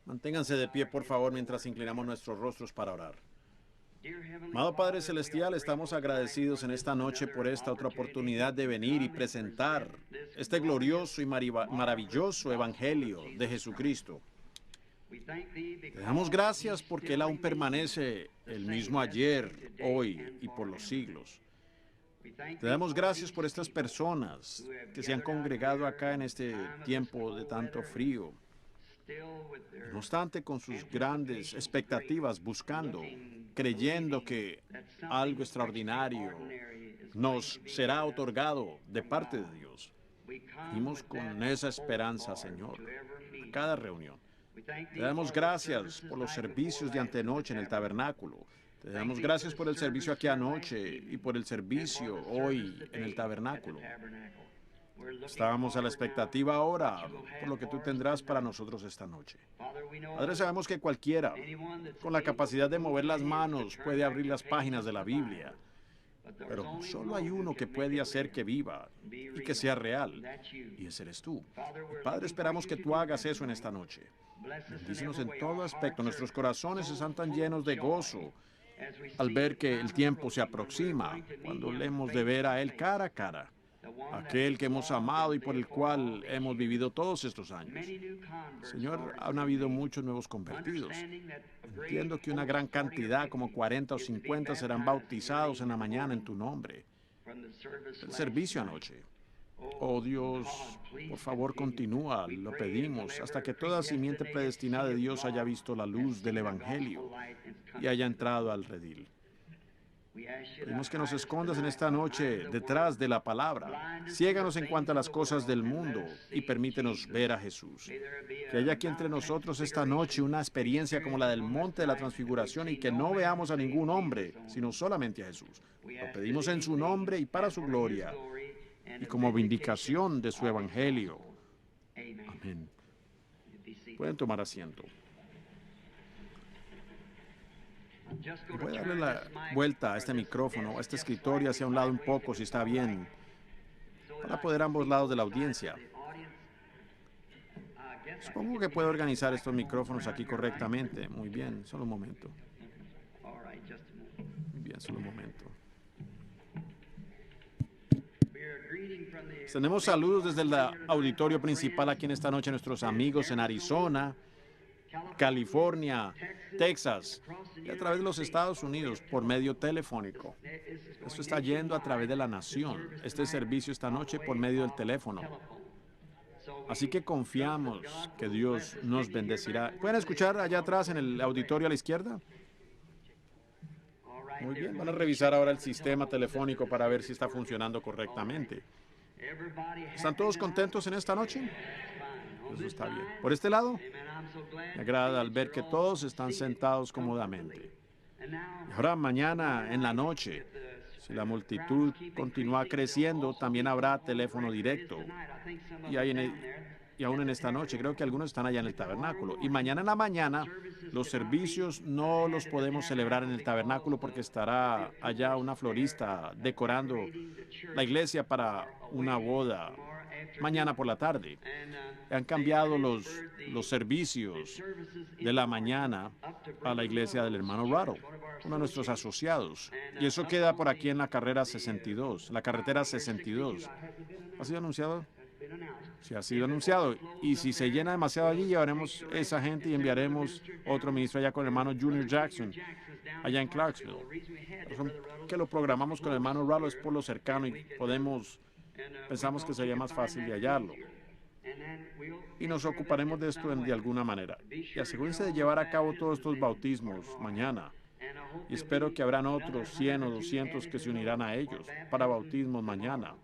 Manténganse de pie, por favor, mientras inclinamos nuestros rostros para orar. Amado Padre Celestial, estamos agradecidos en esta noche por esta otra oportunidad de venir y presentar este glorioso y maravilloso Evangelio de Jesucristo. Te damos gracias porque Él aún permanece el mismo ayer, hoy y por los siglos. Te damos gracias por estas personas que se han congregado acá en este tiempo de tanto frío. No obstante, con sus grandes expectativas, buscando, creyendo que algo extraordinario nos será otorgado de parte de Dios. Venimos con esa esperanza, Señor, a cada reunión. Te damos gracias por los servicios de antenoche en el tabernáculo. Te damos gracias por el servicio aquí anoche y por el servicio hoy en el tabernáculo. Estábamos a la expectativa ahora por lo que tú tendrás para nosotros esta noche. Padre, sabemos que cualquiera con la capacidad de mover las manos puede abrir las páginas de la Biblia, pero solo hay uno que puede hacer que viva y que sea real, y ese eres tú. Padre, esperamos que tú hagas eso en esta noche. Bendícenos en todo aspecto. Nuestros corazones están tan llenos de gozo al ver que el tiempo se aproxima, cuando le hemos de ver a Él cara a cara, aquel que hemos amado y por el cual hemos vivido todos estos años. Señor, han habido muchos nuevos convertidos. Entiendo que una gran cantidad, como 40 o 50, serán bautizados en la mañana en tu nombre. El servicio anoche. Oh Dios, por favor continúa, lo pedimos, hasta que toda simiente predestinada de Dios haya visto la luz del Evangelio y haya entrado al redil. Pedimos que nos escondas en esta noche detrás de la palabra. Ciéganos en cuanto a las cosas del mundo y permítenos ver a Jesús. Que haya aquí entre nosotros esta noche una experiencia como la del monte de la transfiguración y que no veamos a ningún hombre, sino solamente a Jesús. Lo pedimos en su nombre y para su gloria y como vindicación de su evangelio. Amén. Pueden tomar asiento. Voy a darle la vuelta a este micrófono, a este escritorio hacia un lado un poco, si está bien, para poder ambos lados de la audiencia. Supongo que puedo organizar estos micrófonos aquí correctamente. Muy bien, solo un momento. Muy bien, solo un momento. Tenemos saludos desde el auditorio principal aquí en esta noche a nuestros amigos en Arizona, California, Texas y a través de los Estados Unidos por medio telefónico. Esto está yendo a través de la nación. Este servicio esta noche por medio del teléfono. Así que confiamos que Dios nos bendecirá. ¿Pueden escuchar allá atrás en el auditorio a la izquierda? Muy bien, van a revisar ahora el sistema telefónico para ver si está funcionando correctamente. ¿Están todos contentos en esta noche? Eso está bien. ¿Por este lado? Me agrada al ver que todos están sentados cómodamente. Y ahora mañana en la noche, si la multitud continúa creciendo, también habrá teléfono directo. Y aún en esta noche, creo que algunos están allá en el tabernáculo. Y mañana en la mañana, los servicios no los podemos celebrar en el tabernáculo porque estará allá una florista decorando la iglesia para una boda mañana por la tarde. Han cambiado los servicios de la mañana a la iglesia del hermano Ruddle, uno de nuestros asociados. Y eso queda por aquí en la carrera 62, la carretera 62. ¿Ha sido anunciado? Sí, ha sido anunciado. Y si se llena demasiado allí, llevaremos esa gente y enviaremos otro ministro allá con el hermano Junior Jackson, allá en Clarksville. La razón que lo programamos con el hermano Ruddle es por lo cercano y pensamos que sería más fácil de hallarlo. Y nos ocuparemos de esto de alguna manera. Y asegúrense de llevar a cabo todos estos bautismos mañana. Y espero que habrán otros 100 o 200 que se unirán a ellos para bautismos mañana.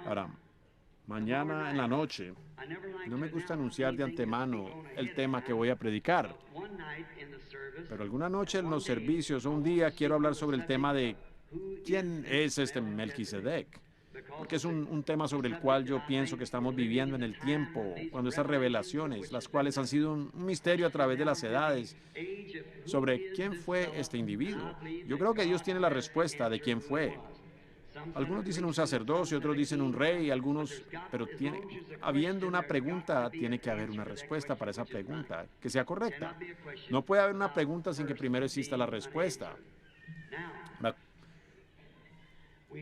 Ahora, mañana en la noche, no me gusta anunciar de antemano el tema que voy a predicar. Pero alguna noche en los servicios o un día quiero hablar sobre el tema de quién es este Melquisedec. Porque es un tema sobre el cual yo pienso que estamos viviendo en el tiempo, cuando estas revelaciones, las cuales han sido un misterio a través de las edades, sobre quién fue este individuo. Yo creo que Dios tiene la respuesta de quién fue. Algunos dicen un sacerdocio, otros dicen un rey, algunos, pero habiendo una pregunta, tiene que haber una respuesta para esa pregunta, que sea correcta. No puede haber una pregunta sin que primero exista la respuesta. Ahora,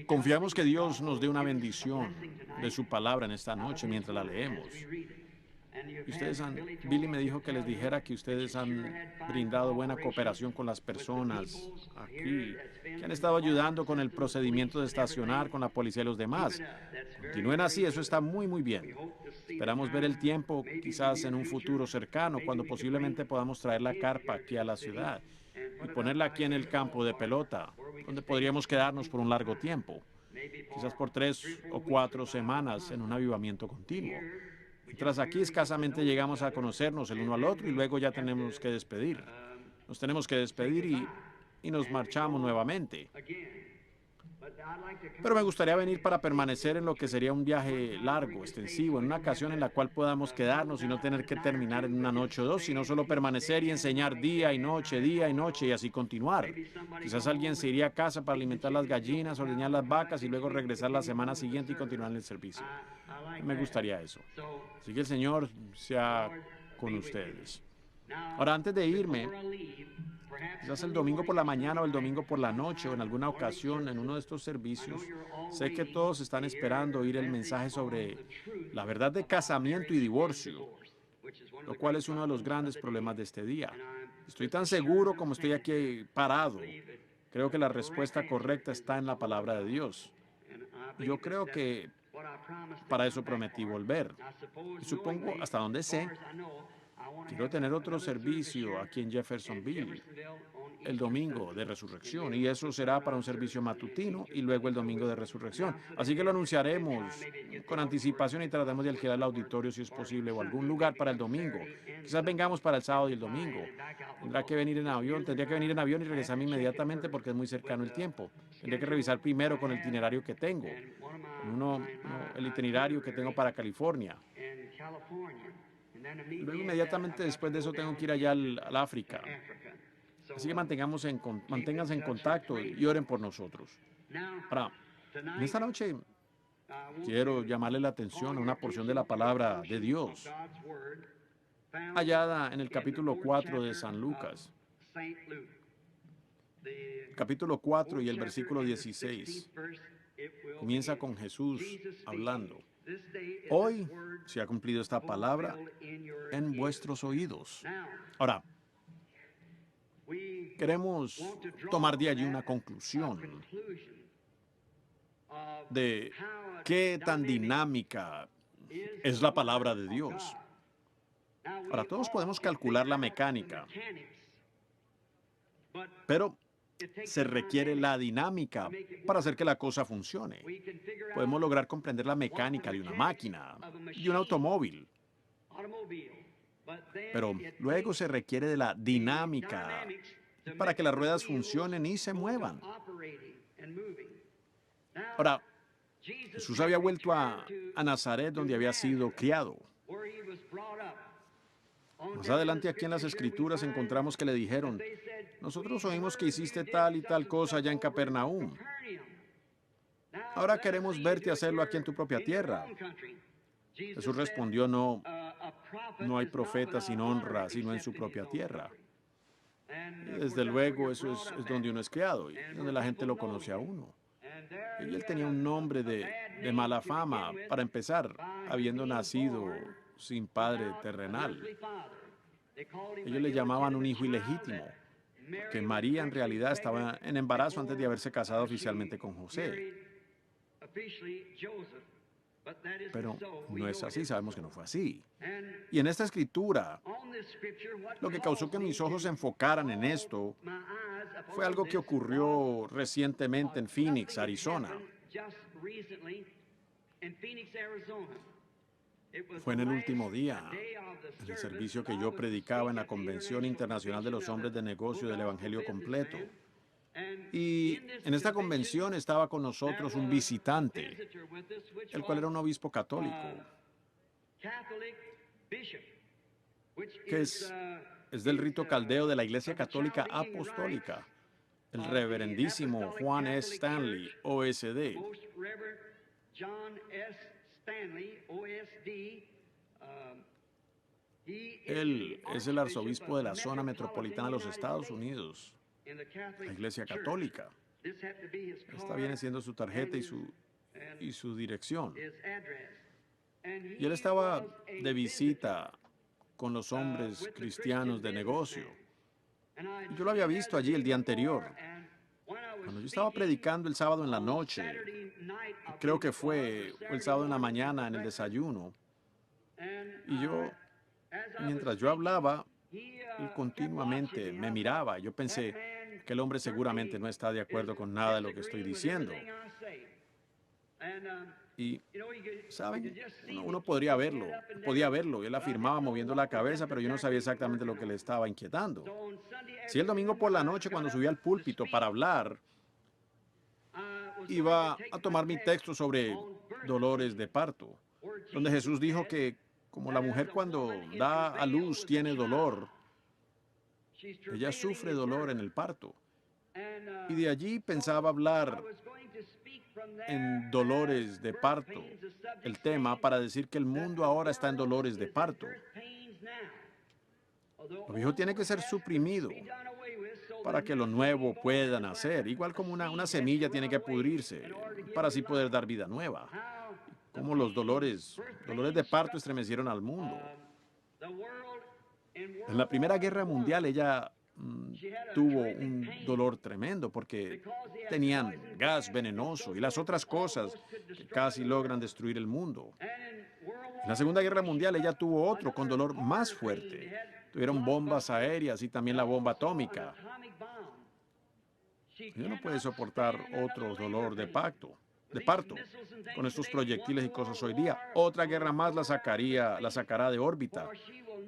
confiamos que Dios nos dé una bendición de su palabra en esta noche mientras la leemos. Y Billy me dijo que les dijera que ustedes han brindado buena cooperación con las personas aquí, que han estado ayudando con el procedimiento de estacionar con la policía y los demás. Continúen así, eso está muy, muy bien. Esperamos ver el tiempo, quizás en un futuro cercano, cuando posiblemente podamos traer la carpa aquí a la ciudad y ponerla aquí en el campo de pelota, donde podríamos quedarnos por un largo tiempo, quizás por 3 o 4 semanas en un avivamiento continuo. Mientras aquí escasamente llegamos a conocernos el uno al otro y luego ya tenemos que despedir. Nos tenemos que despedir y nos marchamos nuevamente. Pero me gustaría venir para permanecer en lo que sería un viaje largo, extensivo, en una ocasión en la cual podamos quedarnos y no tener que terminar en una noche o dos, sino solo permanecer y enseñar día y noche y así continuar. Quizás alguien se iría a casa para alimentar las gallinas, ordeñar las vacas y luego regresar la semana siguiente y continuar en el servicio. Me gustaría eso. Así que el Señor sea con ustedes. Ahora, antes de irme, quizás el domingo por la mañana o el domingo por la noche o en alguna ocasión en uno de estos servicios, sé que todos están esperando oír el mensaje sobre la verdad de casamiento y divorcio, lo cual es uno de los grandes problemas de este día. Estoy tan seguro como estoy aquí parado. Creo que la respuesta correcta está en la palabra de Dios. Yo creo que para eso prometí volver. Y supongo, hasta donde sé, quiero tener otro servicio aquí en Jeffersonville el domingo de resurrección, y eso será para un servicio matutino y luego el domingo de resurrección. Así que lo anunciaremos con anticipación y trataremos de alquilar el auditorio si es posible o algún lugar para el domingo. Quizás vengamos para el sábado y el domingo. Tendría que venir en avión y regresarme inmediatamente porque es muy cercano el tiempo. Tendría que revisar primero con el itinerario que tengo, el itinerario que tengo para California. Luego inmediatamente después de eso tengo que ir allá al África. Así que manténganse en contacto y oren por nosotros. Ahora, en esta noche quiero llamarle la atención a una porción de la palabra de Dios, hallada en el capítulo 4 de San Lucas. Capítulo 4 y el versículo 16. Comienza con Jesús hablando. Hoy se ha cumplido esta palabra en vuestros oídos. Ahora, queremos tomar de allí una conclusión de qué tan dinámica es la palabra de Dios. Ahora, todos podemos calcular la mecánica, pero se requiere la dinámica para hacer que la cosa funcione. Podemos lograr comprender la mecánica de una máquina, de un automóvil, pero luego se requiere de la dinámica para que las ruedas funcionen y se muevan. Ahora, Jesús había vuelto a Nazaret, donde había sido criado. Más adelante aquí en las Escrituras encontramos que le dijeron, nosotros oímos que hiciste tal y tal cosa allá en Capernaum. Ahora queremos verte hacerlo aquí en tu propia tierra. Jesús respondió, no hay profeta sin honra, sino en su propia tierra. Y desde luego eso es donde uno es criado y donde la gente lo conoce a uno. Y él tenía un nombre de mala fama, para empezar, habiendo nacido sin padre terrenal. Ellos le llamaban un hijo ilegítimo, porque María en realidad estaba en embarazo antes de haberse casado oficialmente con José. Pero no es así, sabemos que no fue así. Y en esta escritura, lo que causó que mis ojos se enfocaran en esto fue algo que ocurrió recientemente en Phoenix, Arizona. Fue en el último día, en el servicio que yo predicaba en la Convención Internacional de los Hombres de Negocio del Evangelio Completo. Y en esta convención estaba con nosotros un visitante, el cual era un obispo católico, que es del rito caldeo de la Iglesia Católica Apostólica. el reverendísimo Juan S. Stanley, OSD. Most Reverend John S. Stanley, OSD. Él es el arzobispo de la zona metropolitana de los Estados Unidos, la Iglesia Católica. Esta viene siendo su tarjeta y su dirección. Y él estaba de visita con los hombres cristianos de negocio. Y yo lo había visto allí el día anterior. Cuando yo estaba predicando el sábado en la noche, creo que fue el sábado en la mañana en el desayuno, y mientras yo hablaba, él continuamente me miraba. Yo pensé, aquel hombre seguramente no está de acuerdo con nada de lo que estoy diciendo. Y, ¿saben? Uno podía verlo. Él afirmaba moviendo la cabeza, pero yo no sabía exactamente lo que le estaba inquietando. Si el domingo por la noche, cuando subí al púlpito para hablar, iba a tomar mi texto sobre dolores de parto, donde Jesús dijo que como la mujer cuando da a luz tiene dolor, ella sufre dolor en el parto. Y de allí pensaba hablar en dolores de parto, el tema para decir que el mundo ahora está en dolores de parto. Lo viejo tiene que ser suprimido para que lo nuevo pueda nacer, igual como una semilla tiene que pudrirse para así poder dar vida nueva. Como los dolores de parto estremecieron al mundo. En la Primera Guerra Mundial ella tuvo un dolor tremendo porque tenían gas venenoso y las otras cosas que casi logran destruir el mundo. En la Segunda Guerra Mundial ella tuvo otro con dolor más fuerte. Tuvieron bombas aéreas y también la bomba atómica. Ella no puede soportar otro dolor de parto, con estos proyectiles y cosas hoy día. Otra guerra más la sacará de órbita.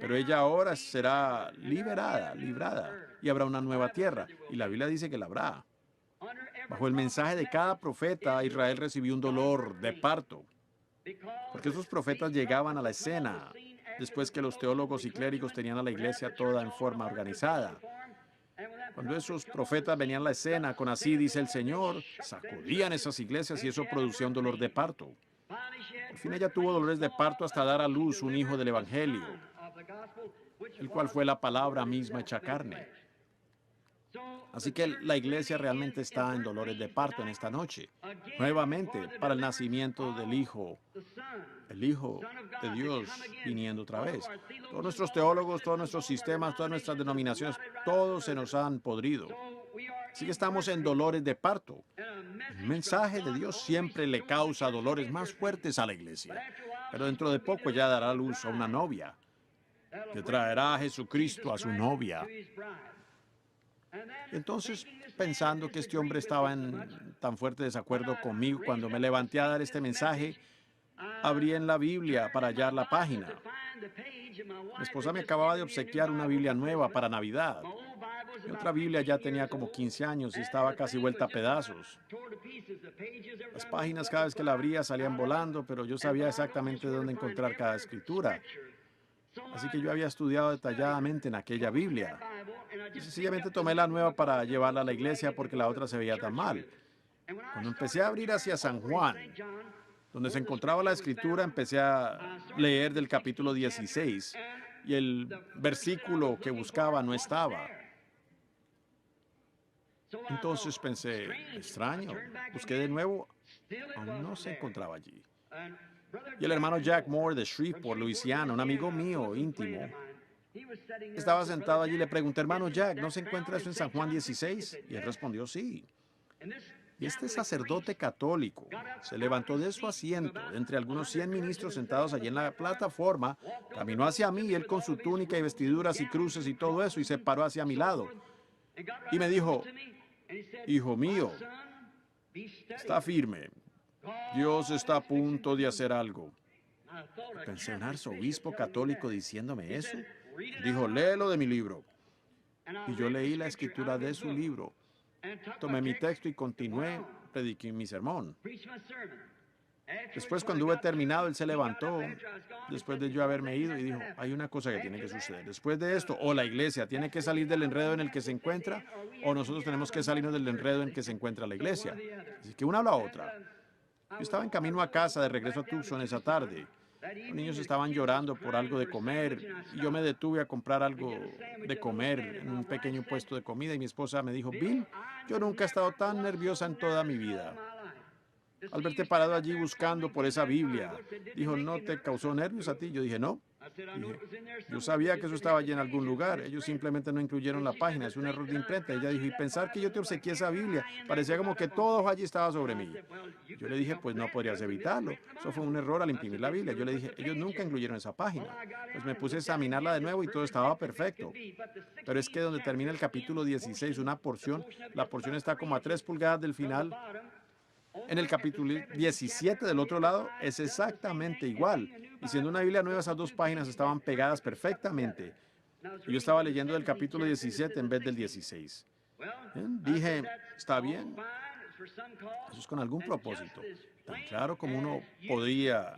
Pero ella ahora será librada, y habrá una nueva tierra. Y la Biblia dice que la habrá. Bajo el mensaje de cada profeta, Israel recibió un dolor de parto. Porque esos profetas llegaban a la escena después que los teólogos y clérigos tenían a la iglesia toda en forma organizada. Cuando esos profetas venían a la escena con así dice el Señor, sacudían esas iglesias y eso producía un dolor de parto. Por fin ella tuvo dolores de parto hasta dar a luz un hijo del Evangelio, el cual fue la palabra misma hecha carne. Así que la iglesia realmente está en dolores de parto en esta noche, nuevamente para el nacimiento del Hijo, el Hijo de Dios viniendo otra vez. Todos nuestros teólogos, todos nuestros sistemas, todas nuestras denominaciones, todos se nos han podrido. Así que estamos en dolores de parto. El mensaje de Dios siempre le causa dolores más fuertes a la iglesia, pero dentro de poco ya dará luz a una novia, que traerá a Jesucristo a su novia. Entonces, pensando que este hombre estaba en tan fuerte desacuerdo conmigo, cuando me levanté a dar este mensaje, abrí en la Biblia para hallar la página. Mi esposa me acababa de obsequiar una Biblia nueva para Navidad. Mi otra Biblia ya tenía como 15 años y estaba casi vuelta a pedazos. Las páginas cada vez que la abría salían volando, pero yo sabía exactamente dónde encontrar cada escritura. Así que yo había estudiado detalladamente en aquella Biblia. Y sencillamente tomé la nueva para llevarla a la iglesia porque la otra se veía tan mal. Cuando empecé a abrir hacia San Juan, donde se encontraba la escritura, empecé a leer del capítulo 16 y el versículo que buscaba no estaba. Entonces pensé, extraño, busqué de nuevo, aún no se encontraba allí. Y el hermano Jack Moore de Shreveport, Luisiana, un amigo mío íntimo, estaba sentado allí y le pregunté, hermano Jack, ¿no se encuentra eso en San Juan 16? Y él respondió, sí. Y este sacerdote católico se levantó de su asiento, entre algunos 100 ministros sentados allí en la plataforma, caminó hacia mí, y él con su túnica y vestiduras y cruces y todo eso, y se paró hacia mi lado. Y me dijo, hijo mío, está firme. Dios está a punto de hacer algo. Pensé, un arzobispo católico diciéndome eso. Dijo, léelo de mi libro. Y yo leí la escritura de su libro. Tomé mi texto y continué, prediqué mi sermón. Después, cuando hube terminado, él se levantó, después de yo haberme ido, y dijo, hay una cosa que tiene que suceder. Después de esto, o la iglesia tiene que salir del enredo en el que se encuentra, o nosotros tenemos que salirnos del enredo en que se encuentra la iglesia. Así que una a la otra. Yo estaba en camino a casa, de regreso a Tucson esa tarde. Los niños estaban llorando por algo de comer, y yo me detuve a comprar algo de comer en un pequeño puesto de comida, y mi esposa me dijo, Bill, yo nunca he estado tan nerviosa en toda mi vida. Al verte parado allí buscando por esa Biblia, dijo, ¿no te causó nervios a ti? Yo dije, no. Dije, yo sabía que eso estaba allí en algún lugar. Ellos simplemente no incluyeron la página. Es un error de imprenta. Ella dijo, y pensar que yo te obsequié esa Biblia. Parecía como que todo allí estaba sobre mí. Yo le dije, pues no podrías evitarlo. Eso fue un error al imprimir la Biblia. Yo le dije, ellos nunca incluyeron esa página. Pues me puse a examinarla de nuevo y todo estaba perfecto. Pero es que donde termina el capítulo 16, una porción, la porción está como a 3 pulgadas del final. En el capítulo 17 del otro lado es exactamente igual. Y siendo una Biblia nueva, esas 2 páginas estaban pegadas perfectamente. Y yo estaba leyendo del capítulo 17 en vez del 16. Dije, está bien. Eso es con algún propósito. Tan claro como uno podría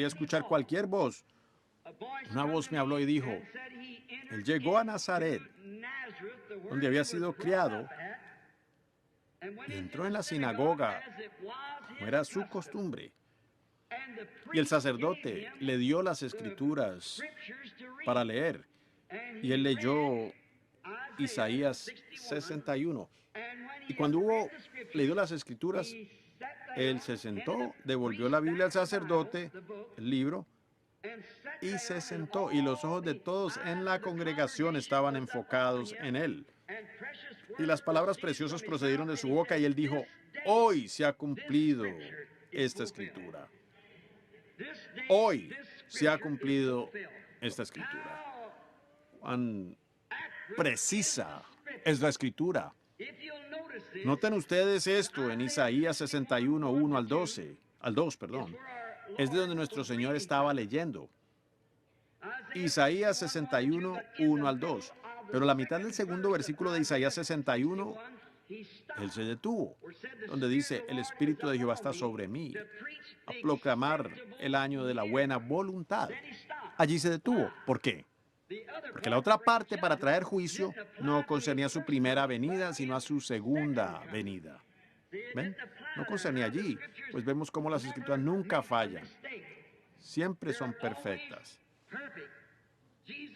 escuchar cualquier voz. Una voz me habló y dijo, él llegó a Nazaret, donde había sido criado, y entró en la sinagoga, como era su costumbre. Y el sacerdote le dio las escrituras para leer. Y él leyó Isaías 61. Y cuando hubo leído las escrituras, él se sentó, devolvió la Biblia al sacerdote, el libro, y se sentó. Y los ojos de todos en la congregación estaban enfocados en él. Y las palabras preciosas procedieron de su boca y él dijo, hoy se ha cumplido esta escritura. Hoy se ha cumplido esta escritura. Cuán precisa es la escritura. Noten ustedes esto en Isaías 61, 1 al 12, al 2, perdón. Es de donde nuestro Señor estaba leyendo. Isaías 61, 1 al 2. Pero la mitad del segundo versículo de Isaías 61, él se detuvo, donde dice, el Espíritu de Jehová está sobre mí, a proclamar el año de la buena voluntad. Allí se detuvo. ¿Por qué? Porque la otra parte, para traer juicio, no concernía a su primera venida, sino a su segunda venida. ¿Ven? No concernía allí, pues vemos cómo las escrituras nunca fallan. Siempre son perfectas.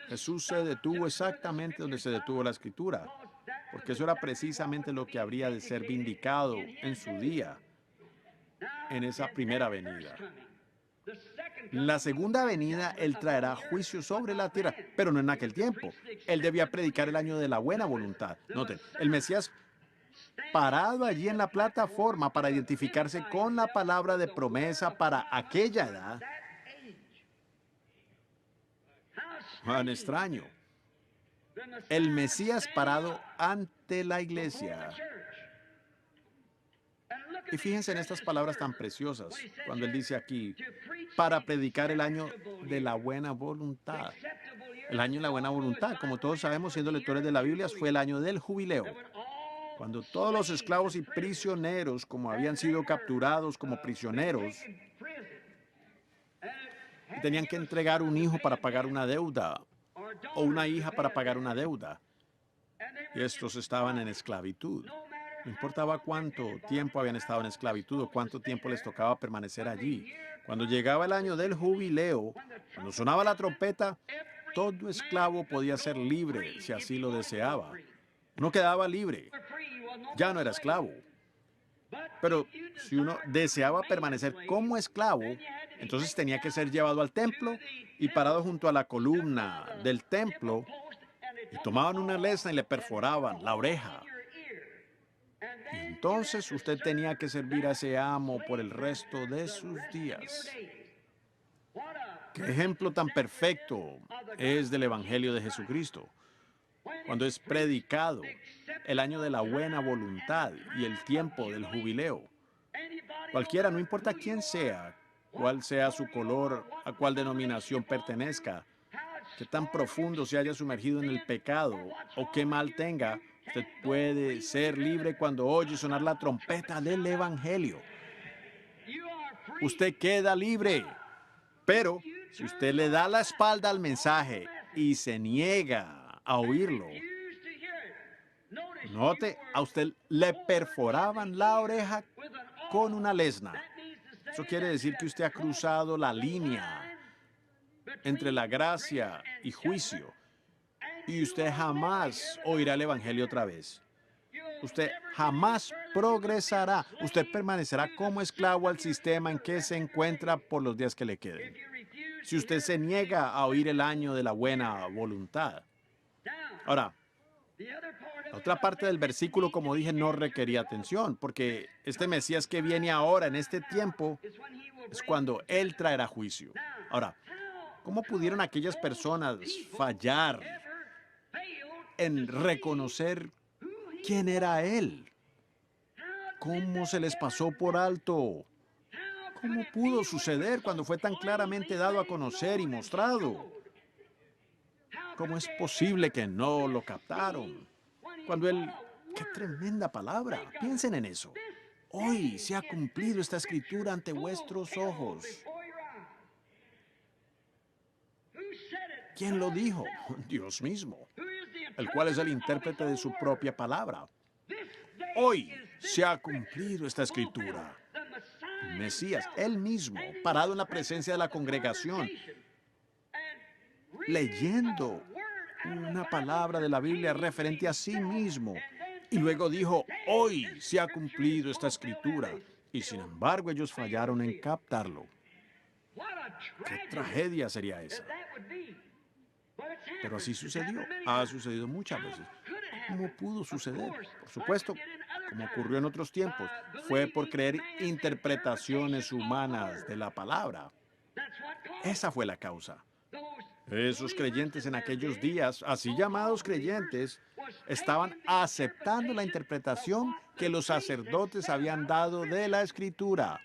Jesús se detuvo exactamente donde se detuvo la escritura, porque eso era precisamente lo que habría de ser vindicado en su día, en esa primera venida. La segunda venida, Él traerá juicio sobre la tierra, pero no en aquel tiempo. Él debía predicar el año de la buena voluntad. Noten, el Mesías parado allí en la plataforma para identificarse con la palabra de promesa para aquella edad. Tan extraño. El Mesías parado ante la iglesia. Y fíjense en estas palabras tan preciosas, cuando él dice aquí, para predicar el año de la buena voluntad. El año de la buena voluntad, como todos sabemos, siendo lectores de la Biblia, fue el año del jubileo, cuando todos los esclavos y prisioneros, como habían sido capturados como prisioneros, y tenían que entregar un hijo para pagar una deuda, o una hija para pagar una deuda, y estos estaban en esclavitud. No importaba cuánto tiempo habían estado en esclavitud o cuánto tiempo les tocaba permanecer allí. Cuando llegaba el año del jubileo, cuando sonaba la trompeta, todo esclavo podía ser libre si así lo deseaba. Uno quedaba libre, ya no era esclavo. Pero si uno deseaba permanecer como esclavo, entonces tenía que ser llevado al templo y parado junto a la columna del templo, y tomaban una lesna y le perforaban la oreja. Y entonces usted tenía que servir a ese amo por el resto de sus días. ¿Qué ejemplo tan perfecto es del Evangelio de Jesucristo? Cuando es predicado el año de la buena voluntad y el tiempo del jubileo. Cualquiera, no importa quién sea, cuál sea su color, a cuál denominación pertenezca, qué tan profundo se haya sumergido en el pecado o qué mal tenga, usted puede ser libre cuando oye sonar la trompeta del Evangelio. usted queda libre. Pero si usted le da la espalda al mensaje y se niega a oírlo, note, a usted le perforaban la oreja con una lesna. Eso quiere decir que usted ha cruzado la línea entre la gracia y juicio. Y usted jamás oirá el Evangelio otra vez. Usted jamás progresará. Usted permanecerá como esclavo al sistema en que se encuentra por los días que le queden. Si usted se niega a oír el año de la buena voluntad. Ahora, la otra parte del versículo, como dije, no requería atención, porque este Mesías que viene ahora, en este tiempo, es cuando Él traerá juicio. Ahora, ¿cómo pudieron aquellas personas fallar en reconocer quién era Él? ¿Cómo se les pasó por alto? ¿Cómo pudo suceder cuando fue tan claramente dado a conocer y mostrado? ¿Cómo es posible que no lo captaron? Cuando Él... ¡Qué tremenda palabra! Piensen en eso. Hoy se ha cumplido esta escritura ante vuestros ojos. ¿Quién lo dijo? Dios mismo, el cual es el intérprete de su propia palabra. Hoy se ha cumplido esta escritura. El Mesías, Él mismo, parado en la presencia de la congregación, leyendo una palabra de la Biblia referente a sí mismo. Y luego dijo, hoy se ha cumplido esta escritura. Y sin embargo ellos fallaron en captarlo. ¿Qué tragedia sería esa? Pero así sucedió. Ha sucedido muchas veces. ¿Cómo pudo suceder? Por supuesto, como ocurrió en otros tiempos, fue por creer interpretaciones humanas de la palabra. Esa fue la causa. Esos creyentes en aquellos días, así llamados creyentes, estaban aceptando la interpretación que los sacerdotes habían dado de la Escritura.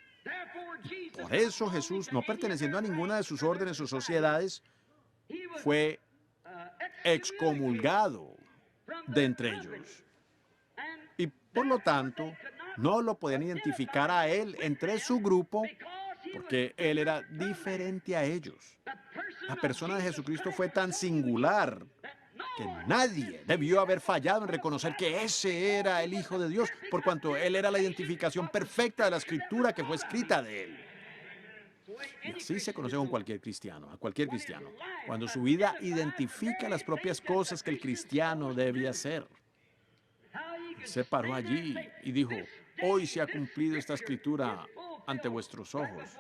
Por eso Jesús, no perteneciendo a ninguna de sus órdenes o sociedades, fue excomulgado de entre ellos. Y por lo tanto, no lo podían identificar a él entre su grupo porque él era diferente a ellos. La persona de Jesucristo fue tan singular que nadie debió haber fallado en reconocer que ese era el Hijo de Dios, por cuanto él era la identificación perfecta de la Escritura que fue escrita de él. Y así se conoce con cualquier cristiano, a cualquier cristiano, cuando su vida identifica las propias cosas que el cristiano debe hacer. Se paró allí y dijo, hoy se ha cumplido esta escritura ante vuestros ojos.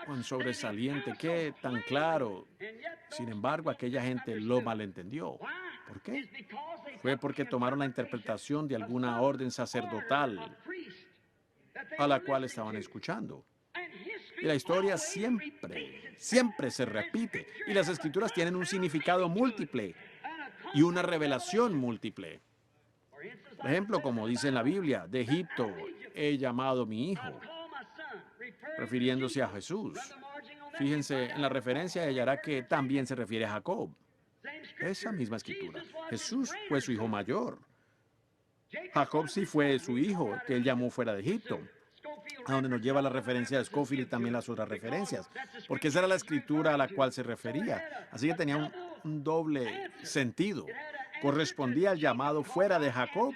Cuán sobresaliente, qué tan claro. Sin embargo, aquella gente lo malentendió. ¿Por qué? Fue porque tomaron la interpretación de alguna orden sacerdotal a la cual estaban escuchando. Y la historia siempre se repite. Y las escrituras tienen un significado múltiple y una revelación múltiple. Por ejemplo, como dice en la Biblia, de Egipto he llamado mi hijo, refiriéndose a Jesús. Fíjense, en la referencia hallará que también se refiere a Jacob. Esa misma escritura. Jesús fue su hijo mayor. Jacob sí fue su hijo, que él llamó fuera de Egipto, a donde nos lleva la referencia de Scofield y también las otras referencias, porque esa era la escritura a la cual se refería. Así que tenía un doble sentido. Correspondía al llamado fuera de Jacob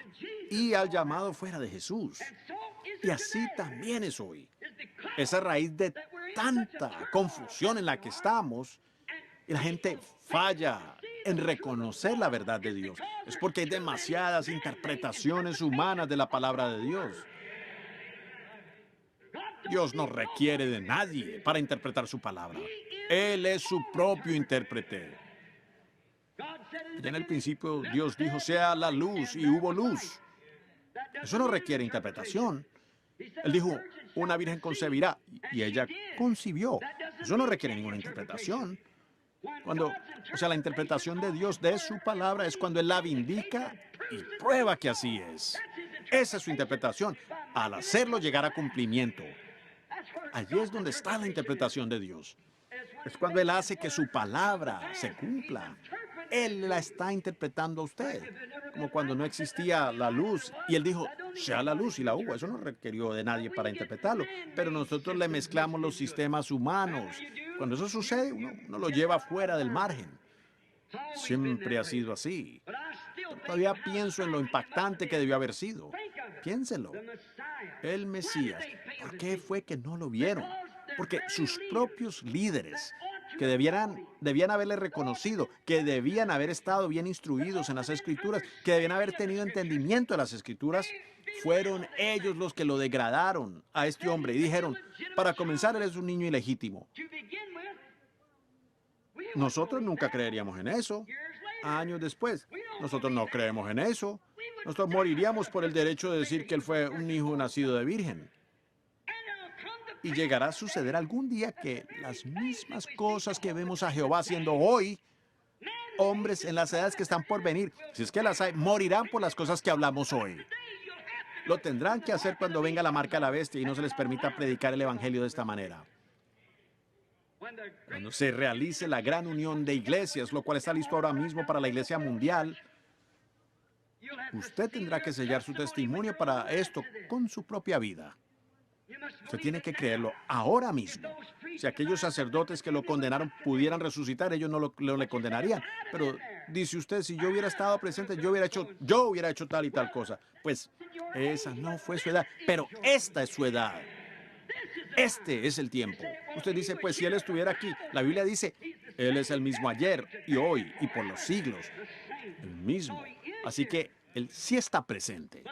y al llamado fuera de Jesús. Y así también es hoy. Esa raíz de tanta confusión en la que estamos, y la gente falla en reconocer la verdad de Dios. Es porque hay demasiadas interpretaciones humanas de la palabra de Dios. Dios no requiere de nadie para interpretar su palabra. Él es su propio intérprete. Ya en el principio Dios dijo, sea la luz, y hubo luz. Eso no requiere interpretación. Él dijo, una virgen concebirá, y ella concibió. Eso no requiere ninguna interpretación. La interpretación de Dios de su palabra es cuando Él la vindica y prueba que así es. Esa es su interpretación, al hacerlo llegar a cumplimiento. Allí es donde está la interpretación de Dios. Es cuando Él hace que su palabra se cumpla. Él la está interpretando a usted. Como cuando no existía la luz y Él dijo, sea la luz y la hubo. Eso no requirió de nadie para interpretarlo. Pero nosotros le mezclamos los sistemas humanos. Cuando eso sucede, uno lo lleva fuera del margen. Siempre ha sido así. Todavía pienso en lo impactante que debió haber sido. Piénselo. El Mesías. ¿Por qué fue que no lo vieron? Porque sus propios líderes, que debían haberle reconocido, que debían haber estado bien instruidos en las Escrituras, que debían haber tenido entendimiento de las Escrituras, fueron ellos los que lo degradaron a este hombre y dijeron, para comenzar, él es un niño ilegítimo. Nosotros nunca creeríamos en eso. Años después, nosotros no creemos en eso. Nosotros moriríamos por el derecho de decir que él fue un hijo nacido de virgen. Y llegará a suceder algún día que las mismas cosas que vemos a Jehová haciendo hoy, hombres en las edades que están por venir, si es que las hay, morirán por las cosas que hablamos hoy. Lo tendrán que hacer cuando venga la marca de la bestia y no se les permita predicar el evangelio de esta manera. Cuando se realice la gran unión de iglesias, lo cual está listo ahora mismo para la iglesia mundial, usted tendrá que sellar su testimonio para esto con su propia vida. Usted tiene que creerlo ahora mismo. Si aquellos sacerdotes que lo condenaron pudieran resucitar, ellos no le condenarían. Pero dice usted, si yo hubiera estado presente, yo hubiera hecho tal y tal cosa. Pues esa no fue su edad, pero esta es su edad. Este es el tiempo. Usted dice, pues si Él estuviera aquí, la Biblia dice, Él es el mismo ayer y hoy y por los siglos. El mismo. Así que Él sí está presente.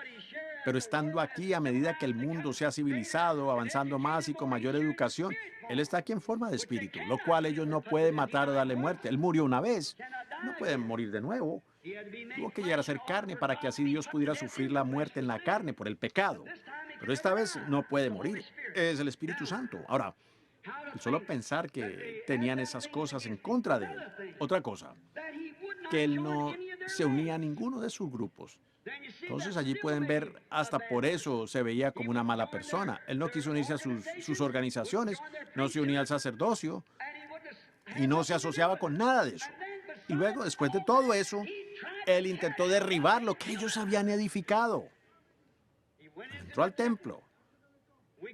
Pero estando aquí, a medida que el mundo se ha civilizado, avanzando más y con mayor educación, Él está aquí en forma de espíritu, lo cual ellos no pueden matar o darle muerte. Él murió una vez, no pueden morir de nuevo. Tuvo que llegar a ser carne para que así Dios pudiera sufrir la muerte en la carne por el pecado. Pero esta vez no puede morir. Es el Espíritu Santo. Ahora, el solo pensar que tenían esas cosas en contra de Él. Otra cosa, que Él no se unía a ninguno de sus grupos. Entonces allí pueden ver, hasta por eso se veía como una mala persona. Él no quiso unirse a sus organizaciones, no se unía al sacerdocio y no se asociaba con nada de eso. Y luego, después de todo eso, Él intentó derribar lo que ellos habían edificado. Entró al templo.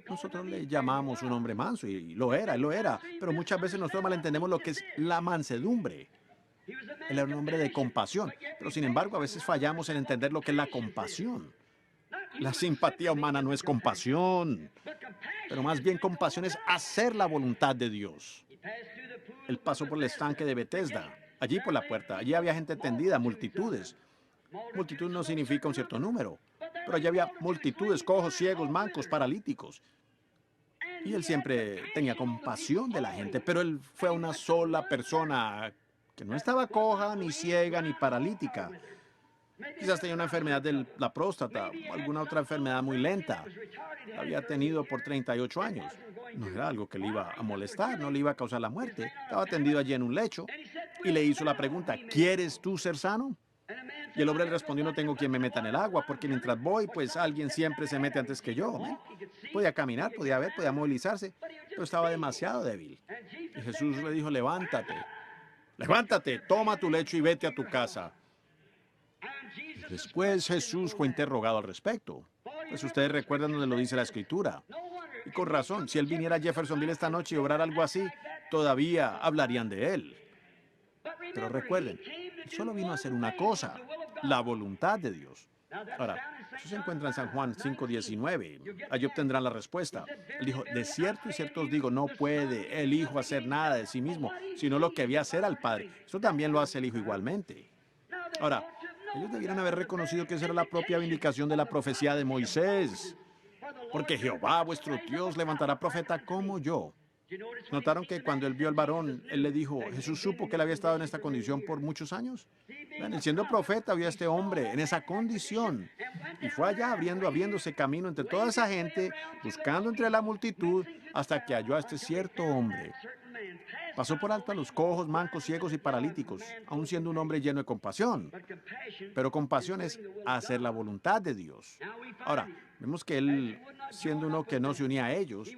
Nosotros le llamamos un hombre manso y él lo era, pero muchas veces nosotros malentendemos lo que es la mansedumbre. Él era un hombre de compasión, pero sin embargo a veces fallamos en entender lo que es la compasión. La simpatía humana no es compasión, pero más bien compasión es hacer la voluntad de Dios. Él pasó por el estanque de Betesda, allí por la puerta, allí había gente tendida, multitudes. Multitud no significa un cierto número, pero allí había multitudes, cojos, ciegos, mancos, paralíticos. Y él siempre tenía compasión de la gente, pero él fue a una sola persona que no estaba coja, ni ciega, ni paralítica. Quizás tenía una enfermedad de la próstata o alguna otra enfermedad muy lenta. La había tenido por 38 años. No era algo que le iba a molestar, no le iba a causar la muerte. Estaba tendido allí en un lecho y le hizo la pregunta, ¿quieres tú ser sano? Y el hombre le respondió, no tengo quien me meta en el agua, porque mientras voy, pues alguien siempre se mete antes que yo. Podía caminar, podía ver, podía movilizarse, pero estaba demasiado débil. Y Jesús le dijo, levántate, toma tu lecho y vete a tu casa. Después Jesús fue interrogado al respecto. Pues ustedes recuerdan donde lo dice la Escritura. Y con razón, si él viniera a Jeffersonville esta noche y obrara algo así, todavía hablarían de él. Pero recuerden, él solo vino a hacer una cosa, la voluntad de Dios. Ahora, eso se encuentra en San Juan 5:19. Allí obtendrán la respuesta. Él dijo, de cierto y cierto os digo, no puede el Hijo hacer nada de sí mismo, sino lo que había hacer al Padre. Eso también lo hace el Hijo igualmente. Ahora, ellos debieran haber reconocido que esa era la propia vindicación de la profecía de Moisés. Porque Jehová, vuestro Dios, levantará profeta como yo. ¿Notaron que cuando él vio al varón, él le dijo, Jesús supo que él había estado en esta condición por muchos años? Él siendo profeta vio a este hombre en esa condición y fue allá abriéndose camino entre toda esa gente, buscando entre la multitud hasta que halló a este cierto hombre. Pasó por alto a los cojos, mancos, ciegos y paralíticos, aun siendo un hombre lleno de compasión. Pero compasión es hacer la voluntad de Dios. Ahora, vemos que él, siendo uno que no se unía a ellos,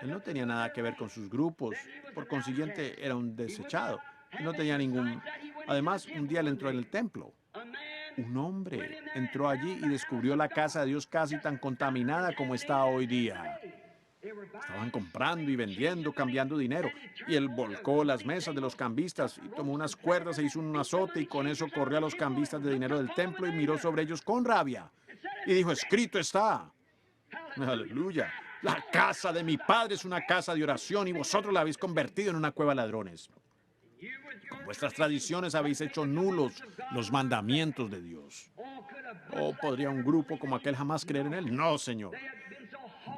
él no tenía nada que ver con sus grupos, por consiguiente era un desechado. Él no tenía ningún Además, un día él entró en el templo. Un hombre entró allí y descubrió la casa de Dios casi tan contaminada como está hoy día. Estaban comprando y vendiendo, cambiando dinero. Y él volcó las mesas de los cambistas y tomó unas cuerdas e hizo un azote y con eso corrió a los cambistas de dinero del templo y miró sobre ellos con rabia. Y dijo, escrito está. Aleluya. La casa de mi padre es una casa de oración y vosotros la habéis convertido en una cueva de ladrones. Con vuestras tradiciones habéis hecho nulos los mandamientos de Dios. ¿O podría un grupo como aquel jamás creer en él? No, Señor.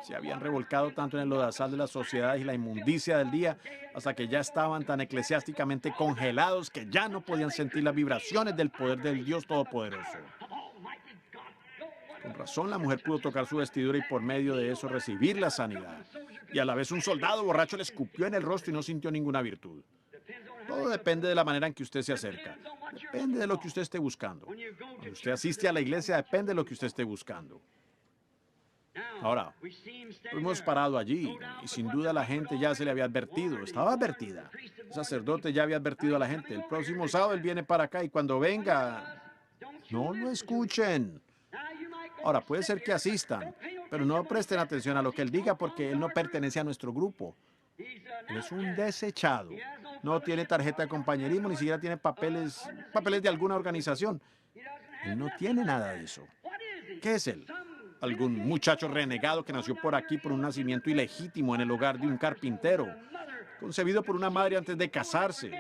Se habían revolcado tanto en el lodazal de la sociedad y la inmundicia del día hasta que ya estaban tan eclesiásticamente congelados que ya no podían sentir las vibraciones del poder del Dios Todopoderoso. Con razón la mujer pudo tocar su vestidura y por medio de eso recibir la sanidad. Y a la vez un soldado borracho le escupió en el rostro y no sintió ninguna virtud. Todo depende de la manera en que usted se acerca. Depende de lo que usted esté buscando. Cuando usted asiste a la iglesia, depende de lo que usted esté buscando. Ahora, hemos parado allí y sin duda la gente ya se le había advertido, estaba advertida. El sacerdote ya había advertido a la gente. El próximo sábado él viene para acá y cuando venga, no lo escuchen. Ahora, puede ser que asistan, pero no presten atención a lo que él diga porque él no pertenece a nuestro grupo. Él es un desechado. No tiene tarjeta de compañerismo, ni siquiera tiene papeles de alguna organización. Él no tiene nada de eso. ¿Qué es él? Algún muchacho renegado que nació por aquí por un nacimiento ilegítimo en el hogar de un carpintero, concebido por una madre antes de casarse.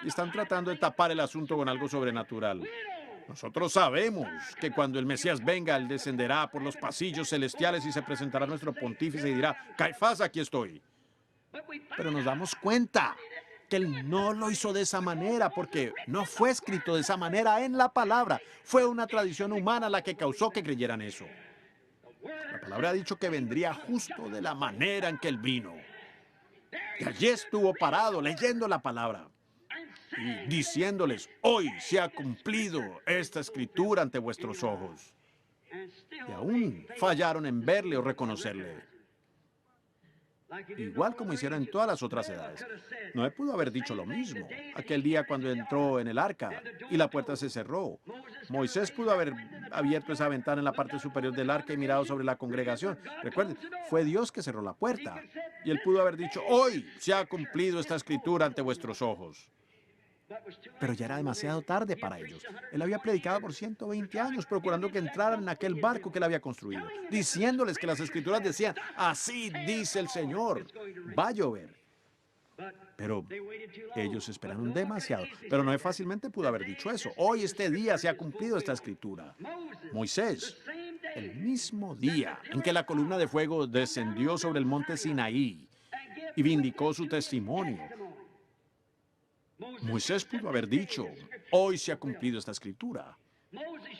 Y están tratando de tapar el asunto con algo sobrenatural. Nosotros sabemos que cuando el Mesías venga, él descenderá por los pasillos celestiales y se presentará a nuestro pontífice y dirá, Caifás, aquí estoy. Pero nos damos cuenta que él no lo hizo de esa manera porque no fue escrito de esa manera en la palabra. Fue una tradición humana la que causó que creyeran eso. La palabra ha dicho que vendría justo de la manera en que él vino. Y allí estuvo parado leyendo la palabra y diciéndoles, hoy se ha cumplido esta escritura ante vuestros ojos. Y aún fallaron en verle o reconocerle. Igual como hicieron en todas las otras edades. Noé pudo haber dicho lo mismo aquel día cuando entró en el arca y la puerta se cerró. Moisés pudo haber abierto esa ventana en la parte superior del arca y mirado sobre la congregación. Recuerden, fue Dios que cerró la puerta. Y él pudo haber dicho, hoy se ha cumplido esta escritura ante vuestros ojos. Pero ya era demasiado tarde para ellos. Él había predicado por 120 años, procurando que entraran en aquel barco que él había construido, diciéndoles que las escrituras decían, así dice el Señor, va a llover. Pero ellos esperaron demasiado. Pero Noé fácilmente pudo haber dicho eso. Hoy este día se ha cumplido esta escritura. Moisés, el mismo día en que la columna de fuego descendió sobre el monte Sinaí y vindicó su testimonio, Moisés pudo haber dicho, hoy se ha cumplido esta escritura.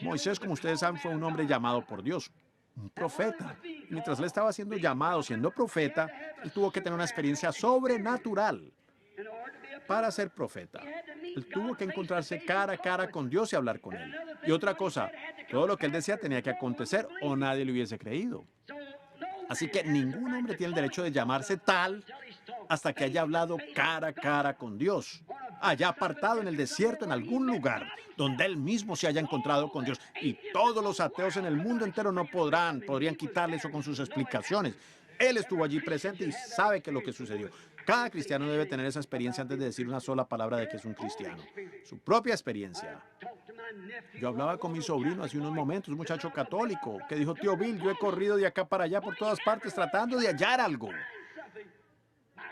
Moisés, como ustedes saben, fue un hombre llamado por Dios, un profeta. Y mientras él estaba siendo llamado, siendo profeta, él tuvo que tener una experiencia sobrenatural para ser profeta. Él tuvo que encontrarse cara a cara con Dios y hablar con él. Y otra cosa, todo lo que él decía tenía que acontecer o nadie le hubiese creído. Así que ningún hombre tiene el derecho de llamarse tal hasta que haya hablado cara a cara con Dios, haya apartado en el desierto en algún lugar donde él mismo se haya encontrado con Dios. Y todos los ateos en el mundo entero no podrían quitarle eso con sus explicaciones. Él estuvo allí presente y sabe qué es lo que sucedió. Cada cristiano debe tener esa experiencia antes de decir una sola palabra de que es un cristiano. Su propia experiencia. Yo hablaba con mi sobrino hace unos momentos, un muchacho católico, que dijo, tío Bill, yo he corrido de acá para allá por todas partes tratando de hallar algo.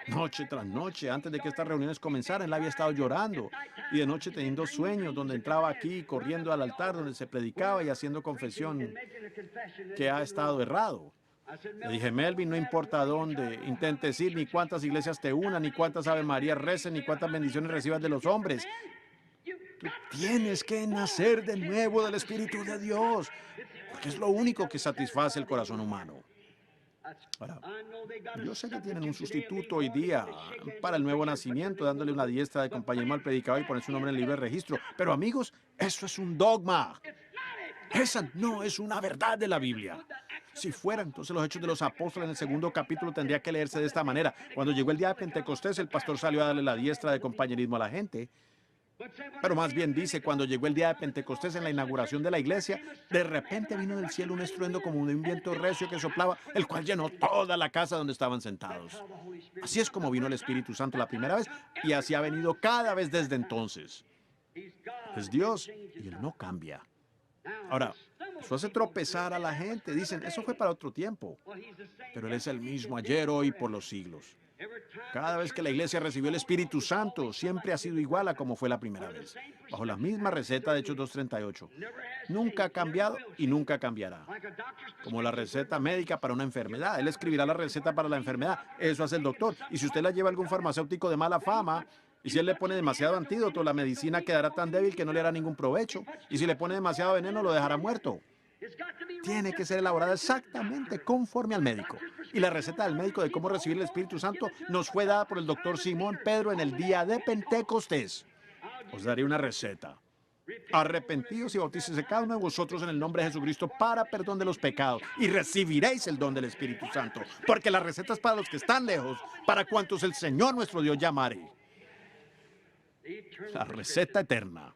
Noche tras noche, antes de que estas reuniones comenzaran, él había estado llorando y de noche teniendo sueños, donde entraba aquí, corriendo al altar, donde se predicaba y haciendo confesión que ha estado errado. Le dije, Melvin, no importa dónde intentes ir, ni cuántas iglesias te unan, ni cuántas Ave María recen, ni cuántas bendiciones recibas de los hombres. Tú tienes que nacer de nuevo del Espíritu de Dios, porque es lo único que satisface el corazón humano. Ahora, yo sé que tienen un sustituto hoy día para el nuevo nacimiento, dándole una diestra de compañerismo al predicador y poner su nombre en el libro de registro. Pero amigos, eso es un dogma. Esa no es una verdad de la Biblia. Si fuera, entonces los Hechos de los Apóstoles en el segundo capítulo tendría que leerse de esta manera. Cuando llegó el día de Pentecostés, el pastor salió a darle la diestra de compañerismo a la gente. Pero más bien dice, cuando llegó el día de Pentecostés en la inauguración de la iglesia, de repente vino del cielo un estruendo como de un viento recio que soplaba, el cual llenó toda la casa donde estaban sentados. Así es como vino el Espíritu Santo la primera vez y así ha venido cada vez desde entonces. Es Dios y Él no cambia. Ahora, eso hace tropezar a la gente. Dicen, eso fue para otro tiempo. Pero Él es el mismo ayer, hoy y por los siglos. Cada vez que la iglesia recibió el Espíritu Santo, siempre ha sido igual a como fue la primera vez. Bajo la misma receta de Hechos 2:38. Nunca ha cambiado y nunca cambiará. Como la receta médica para una enfermedad. Él escribirá la receta para la enfermedad. Eso hace el doctor. Y si usted la lleva a algún farmacéutico de mala fama, y si él le pone demasiado antídoto, la medicina quedará tan débil que no le hará ningún provecho. Y si le pone demasiado veneno, lo dejará muerto. Tiene que ser elaborada exactamente conforme al médico. Y la receta del médico de cómo recibir el Espíritu Santo nos fue dada por el doctor Simón Pedro en el día de Pentecostés. Os daré una receta. Arrepentíos y bautícese cada uno de vosotros en el nombre de Jesucristo para perdón de los pecados y recibiréis el don del Espíritu Santo. Porque la receta es para los que están lejos, para cuantos el Señor nuestro Dios llamare. La receta eterna.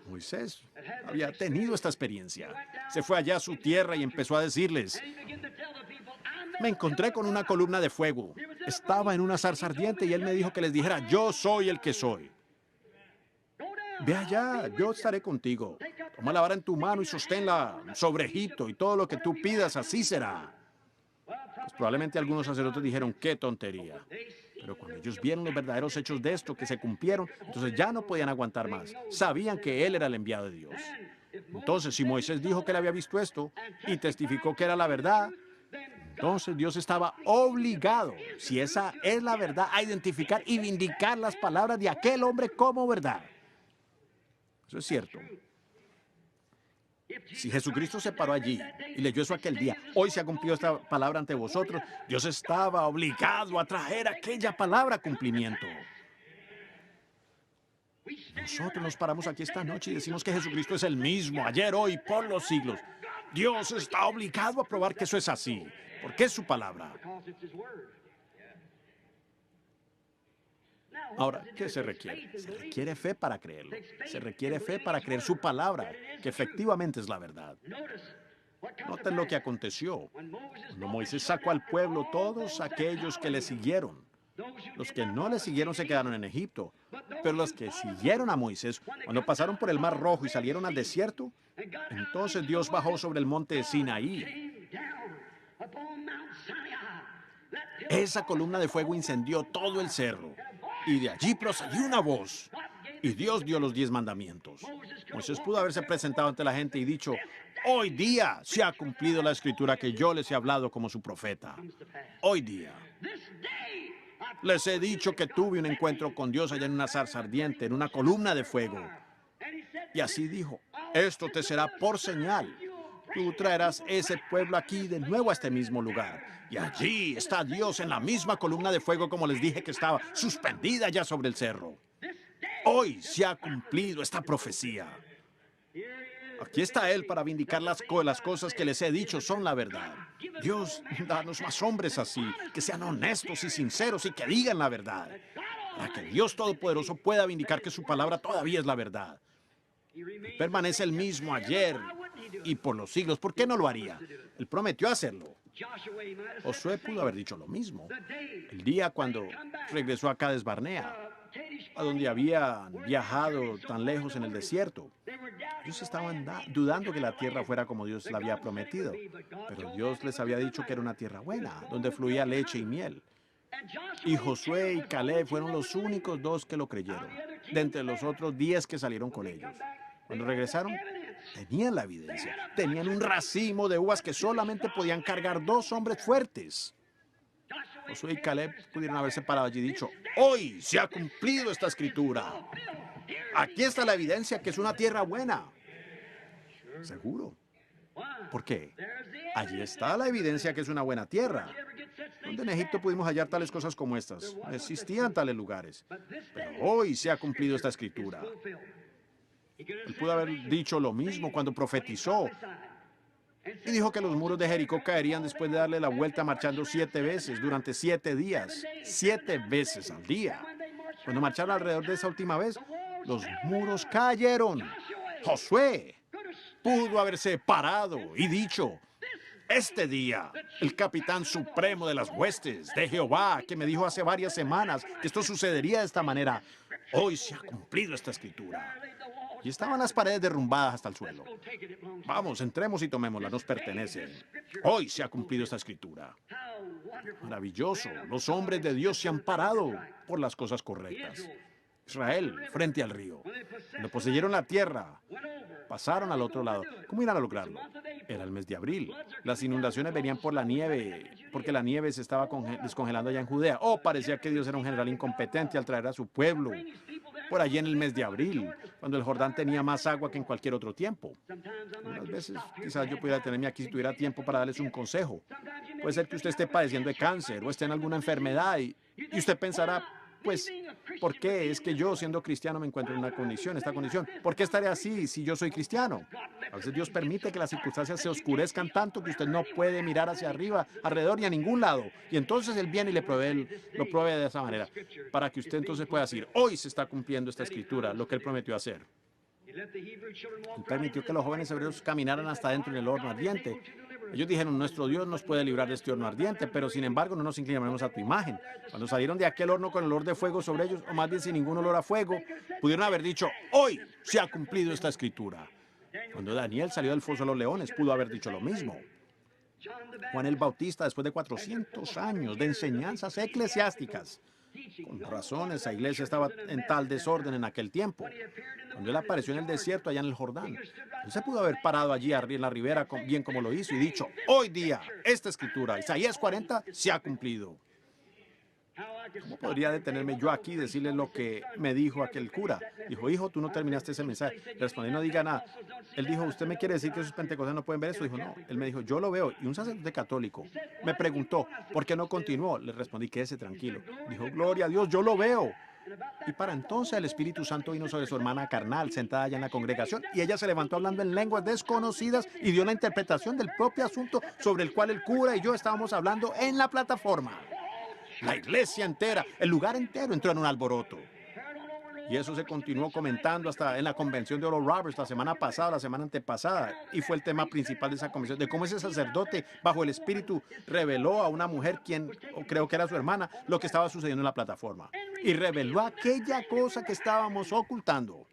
Moisés había tenido esta experiencia. Se fue allá a su tierra y empezó a decirles, me encontré con una columna de fuego. Estaba en una zarza ardiente y él me dijo que les dijera, yo soy el que soy. Ve allá, yo estaré contigo. Toma la vara en tu mano y sosténla sobre Egipto y todo lo que tú pidas, así será. Pues probablemente algunos sacerdotes dijeron, qué tontería. Pero cuando ellos vieron los verdaderos hechos de esto que se cumplieron, entonces ya no podían aguantar más. Sabían que él era el enviado de Dios. Entonces, si Moisés dijo que él había visto esto y testificó que era la verdad, entonces Dios estaba obligado, si esa es la verdad, a identificar y vindicar las palabras de aquel hombre como verdad. Eso es cierto. Si Jesucristo se paró allí y leyó eso aquel día, hoy se ha cumplido esta palabra ante vosotros, Dios estaba obligado a traer aquella palabra a cumplimiento. Nosotros nos paramos aquí esta noche y decimos que Jesucristo es el mismo, ayer, hoy, por los siglos. Dios está obligado a probar que eso es así, porque es su palabra. Ahora, ¿qué se requiere? Se requiere fe para creerlo. Se requiere fe para creer su palabra, que efectivamente es la verdad. Noten lo que aconteció. Cuando Moisés sacó al pueblo, todos aquellos que le siguieron. Los que no le siguieron se quedaron en Egipto. Pero los que siguieron a Moisés, cuando pasaron por el Mar Rojo y salieron al desierto, entonces Dios bajó sobre el monte de Sinaí. Esa columna de fuego incendió todo el cerro. Y de allí procedió una voz. Y Dios dio los 10 mandamientos. Moisés pudo haberse presentado ante la gente y dicho, hoy día se ha cumplido la escritura que yo les he hablado como su profeta. Hoy día. Les he dicho que tuve un encuentro con Dios allá en una zarza ardiente, en una columna de fuego. Y así dijo, esto te será por señal. Tú traerás ese pueblo aquí de nuevo a este mismo lugar. Y allí está Dios en la misma columna de fuego como les dije que estaba, suspendida ya sobre el cerro. Hoy se ha cumplido esta profecía. Aquí está Él para vindicar las cosas que les he dicho son la verdad. Dios, danos más hombres así, que sean honestos y sinceros y que digan la verdad. Para que Dios Todopoderoso pueda vindicar que su palabra todavía es la verdad. Él permanece el mismo ayer y por los siglos. ¿Por qué no lo haría? Él prometió hacerlo. Josué pudo haber dicho lo mismo. El día cuando regresó a Cades Barnea, a donde había viajado tan lejos en el desierto. Ellos estaban dudando que la tierra fuera como Dios la había prometido. Pero Dios les había dicho que era una tierra buena, donde fluía leche y miel. Y Josué y Caleb fueron los únicos 2 que lo creyeron, de entre los otros 10 que salieron con ellos. Cuando regresaron, tenían la evidencia. Tenían un racimo de uvas que solamente podían cargar 2 hombres fuertes. Josué y Caleb pudieron haberse parado allí y dicho, hoy se ha cumplido esta escritura. Aquí está la evidencia que es una tierra buena. Seguro. ¿Por qué? Allí está la evidencia que es una buena tierra. ¿Dónde en Egipto pudimos hallar tales cosas como estas? No existían tales lugares. Pero hoy se ha cumplido esta escritura. Él pudo haber dicho lo mismo cuando profetizó. Y dijo que los muros de Jericó caerían después de darle la vuelta marchando 7 veces durante 7 días. 7 veces al día. Cuando marcharon alrededor de esa última vez, los muros cayeron. Josué pudo haberse parado y dicho: este día, el capitán supremo de las huestes de Jehová, que me dijo hace varias semanas que esto sucedería de esta manera, hoy se ha cumplido esta escritura. Y estaban las paredes derrumbadas hasta el suelo. Vamos, entremos y tomémosla, nos pertenece. Hoy se ha cumplido esta escritura. Maravilloso, los hombres de Dios se han parado por las cosas correctas. Israel, frente al río. Cuando poseyeron la tierra, pasaron al otro lado. ¿Cómo irán a lograrlo? Era el mes de abril. Las inundaciones venían por la nieve, porque la nieve se estaba descongelando allá en Judea. Oh, parecía que Dios era un general incompetente al traer a su pueblo por allí en el mes de abril, cuando el Jordán tenía más agua que en cualquier otro tiempo. Unas veces quizás yo pudiera tenerme aquí si tuviera tiempo para darles un consejo. Puede ser que usted esté padeciendo de cáncer o esté en alguna enfermedad y usted pensará, pues, ¿por qué es que yo, siendo cristiano, me encuentro en esta condición? ¿Por qué estaré así si yo soy cristiano? A veces Dios permite que las circunstancias se oscurezcan tanto que usted no puede mirar hacia arriba, alrededor ni a ningún lado. Y entonces Él viene y lo provee de esa manera, para que usted entonces pueda decir: hoy se está cumpliendo esta escritura, lo que Él prometió hacer. Él permitió que los jóvenes hebreos caminaran hasta dentro en el horno ardiente. Ellos dijeron: nuestro Dios nos puede librar de este horno ardiente, pero sin embargo no nos inclinaremos a tu imagen. Cuando salieron de aquel horno con olor de fuego sobre ellos, o más bien sin ningún olor a fuego, pudieron haber dicho: hoy se ha cumplido esta escritura. Cuando Daniel salió del foso de los leones, pudo haber dicho lo mismo. Juan el Bautista, después de 400 años de enseñanzas eclesiásticas, con razón esa iglesia estaba en tal desorden en aquel tiempo. Cuando él apareció en el desierto, allá en el Jordán, él se pudo haber parado allí en la ribera, bien como lo hizo, y dicho: hoy día, esta escritura, Isaías 40, se ha cumplido. ¿Cómo podría detenerme yo aquí y decirle lo que me dijo aquel cura? Dijo: hijo, tú no terminaste ese mensaje. Le respondí: no diga nada. Él dijo: ¿usted me quiere decir que esos pentecostales no pueden ver eso? Dijo: no. Él me dijo: yo lo veo. Y un sacerdote católico me preguntó: ¿por qué no continuó? Le respondí: quédese tranquilo. Dijo: gloria a Dios, yo lo veo. Y para entonces el Espíritu Santo vino sobre su hermana carnal, sentada allá en la congregación, y ella se levantó hablando en lenguas desconocidas y dio la interpretación del propio asunto sobre el cual el cura y yo estábamos hablando en la plataforma. La iglesia entera, el lugar entero entró en un alboroto. Y eso se continuó comentando hasta en la convención de Oral Roberts la semana pasada, la semana antepasada. Y fue el tema principal de esa convención, de cómo ese sacerdote, bajo el Espíritu, reveló a una mujer, quien creo que era su hermana, lo que estaba sucediendo en la plataforma. Y reveló aquella cosa que estábamos ocultando.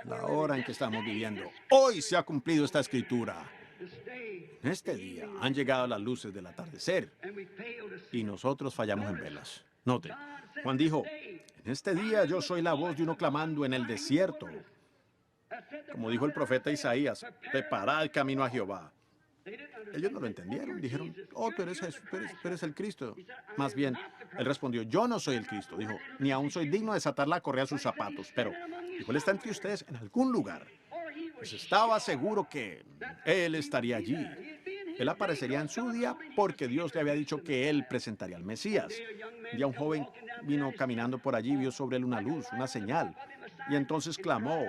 La hora en que estamos viviendo. Hoy se ha cumplido esta escritura. En este día han llegado las luces del atardecer y nosotros fallamos en velas. Note, Juan dijo: en este día yo soy la voz de uno clamando en el desierto. Como dijo el profeta Isaías: preparad el camino a Jehová. Ellos no lo entendieron. Dijeron: oh, tú eres Jesús, tú eres el Cristo. Más bien, él respondió: yo no soy el Cristo. Dijo: ni aún soy digno de desatar la correa de sus zapatos. Pero, dijo, él está entre ustedes en algún lugar. Pues estaba seguro que él estaría allí. Él aparecería en su día porque Dios le había dicho que él presentaría al Mesías. Un día un joven vino caminando por allí, vio sobre él una luz, una señal, y entonces clamó: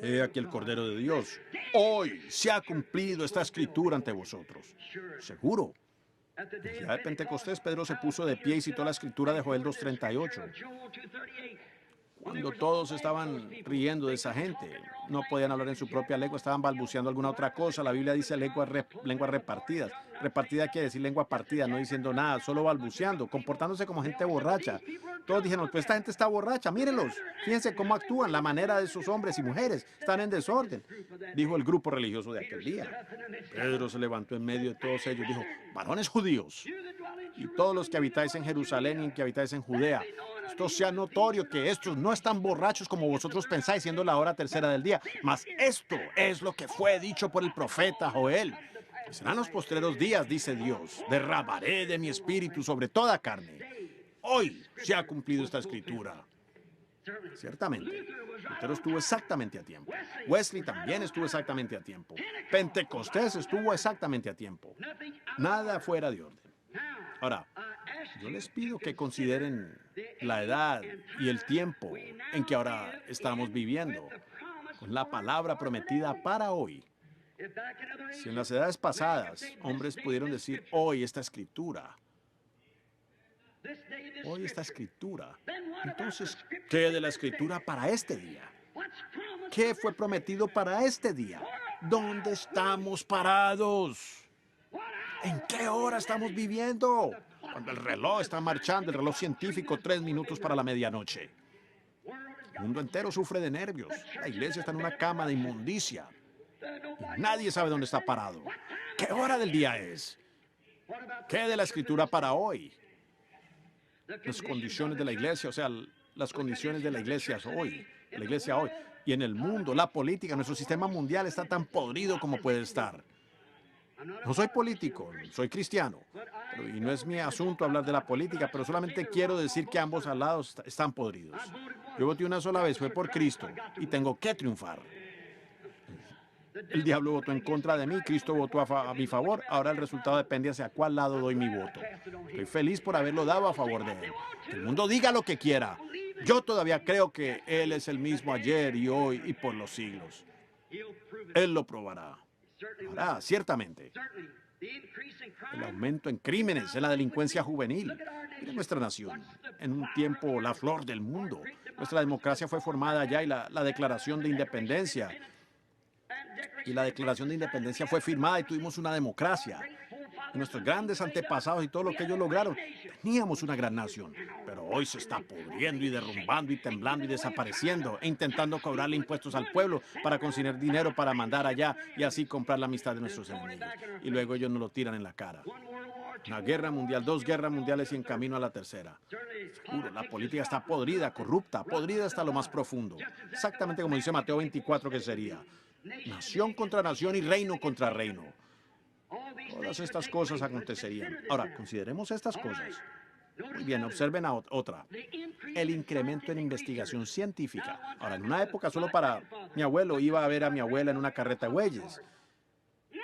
he aquí el Cordero de Dios. Hoy se ha cumplido esta escritura ante vosotros. Seguro. El día de Pentecostés, Pedro se puso de pie y citó la escritura de Joel 2:38. Cuando todos estaban riendo de esa gente, no podían hablar en su propia lengua, estaban balbuceando alguna otra cosa. La Biblia dice lenguas repartidas. Repartida quiere decir lengua partida, no diciendo nada, solo balbuceando, comportándose como gente borracha. Todos dijeron: pues esta gente está borracha, mírenlos, fíjense cómo actúan, la manera de sus hombres y mujeres, están en desorden, dijo el grupo religioso de aquel día. Pedro se levantó en medio de todos ellos y dijo: varones judíos, y todos los que habitáis en Jerusalén y que habitáis en Judea, esto sea notorio que estos no están borrachos como vosotros pensáis, siendo la hora tercera del día, mas esto es lo que fue dicho por el profeta Joel. Serán los postreros días, dice Dios, derramaré de mi espíritu sobre toda carne. Hoy se ha cumplido esta escritura. Ciertamente, Lutero estuvo exactamente a tiempo. Wesley también estuvo exactamente a tiempo. Pentecostés estuvo exactamente a tiempo. Nada fuera de orden. Ahora, yo les pido que consideren la edad y el tiempo en que ahora estamos viviendo, con la palabra prometida para hoy. Si en las edades pasadas hombres pudieron decir hoy esta escritura, Hoy esta escritura. Entonces, ¿qué de la escritura para este día? ¿Qué fue prometido para este día? ¿Dónde estamos parados? ¿En qué hora estamos viviendo? Cuando el reloj está marchando, el reloj científico, 3 minutos para la medianoche. El mundo entero sufre de nervios. La iglesia está en una cama de inmundicia. Y nadie sabe dónde está parado. ¿Qué hora del día es? ¿Qué de la escritura para hoy? Las condiciones de la iglesia, o sea, las condiciones de la iglesia hoy. La iglesia hoy. Y en el mundo, la política, nuestro sistema mundial está tan podrido como puede estar. No soy político, soy cristiano. Y no es mi asunto hablar de la política, pero solamente quiero decir que ambos lados están podridos. Yo voté una sola vez, fue por Cristo, y tengo que triunfar. El diablo votó en contra de mí, Cristo votó a mi favor, ahora el resultado depende hacia cuál lado doy mi voto. Estoy feliz por haberlo dado a favor de él. Que el mundo diga lo que quiera. Yo todavía creo que Él es el mismo ayer y hoy y por los siglos. Él lo probará. Hará, ciertamente. El aumento en crímenes, en la delincuencia juvenil. Mira nuestra nación, en un tiempo la flor del mundo. Nuestra democracia fue formada allá y la Declaración de Independencia. Y la Declaración de Independencia fue firmada y tuvimos una democracia. Y nuestros grandes antepasados y todo lo que ellos lograron, teníamos una gran nación. Pero hoy se está pudriendo y derrumbando y temblando y desapareciendo e intentando cobrarle impuestos al pueblo para conseguir dinero para mandar allá y así comprar la amistad de nuestros enemigos. Y luego ellos nos lo tiran en la cara. Una guerra mundial, 2 guerras mundiales y en camino a la tercera. Seguro, la política está podrida, corrupta, podrida hasta lo más profundo. Exactamente como dice Mateo 24 que sería. Nación contra nación y reino contra reino. Todas estas cosas acontecerían. Ahora, consideremos estas cosas. Muy bien, observen a otra. El incremento en investigación científica. Ahora, en una época solo para mi abuelo, iba a ver a mi abuela en una carreta de bueyes.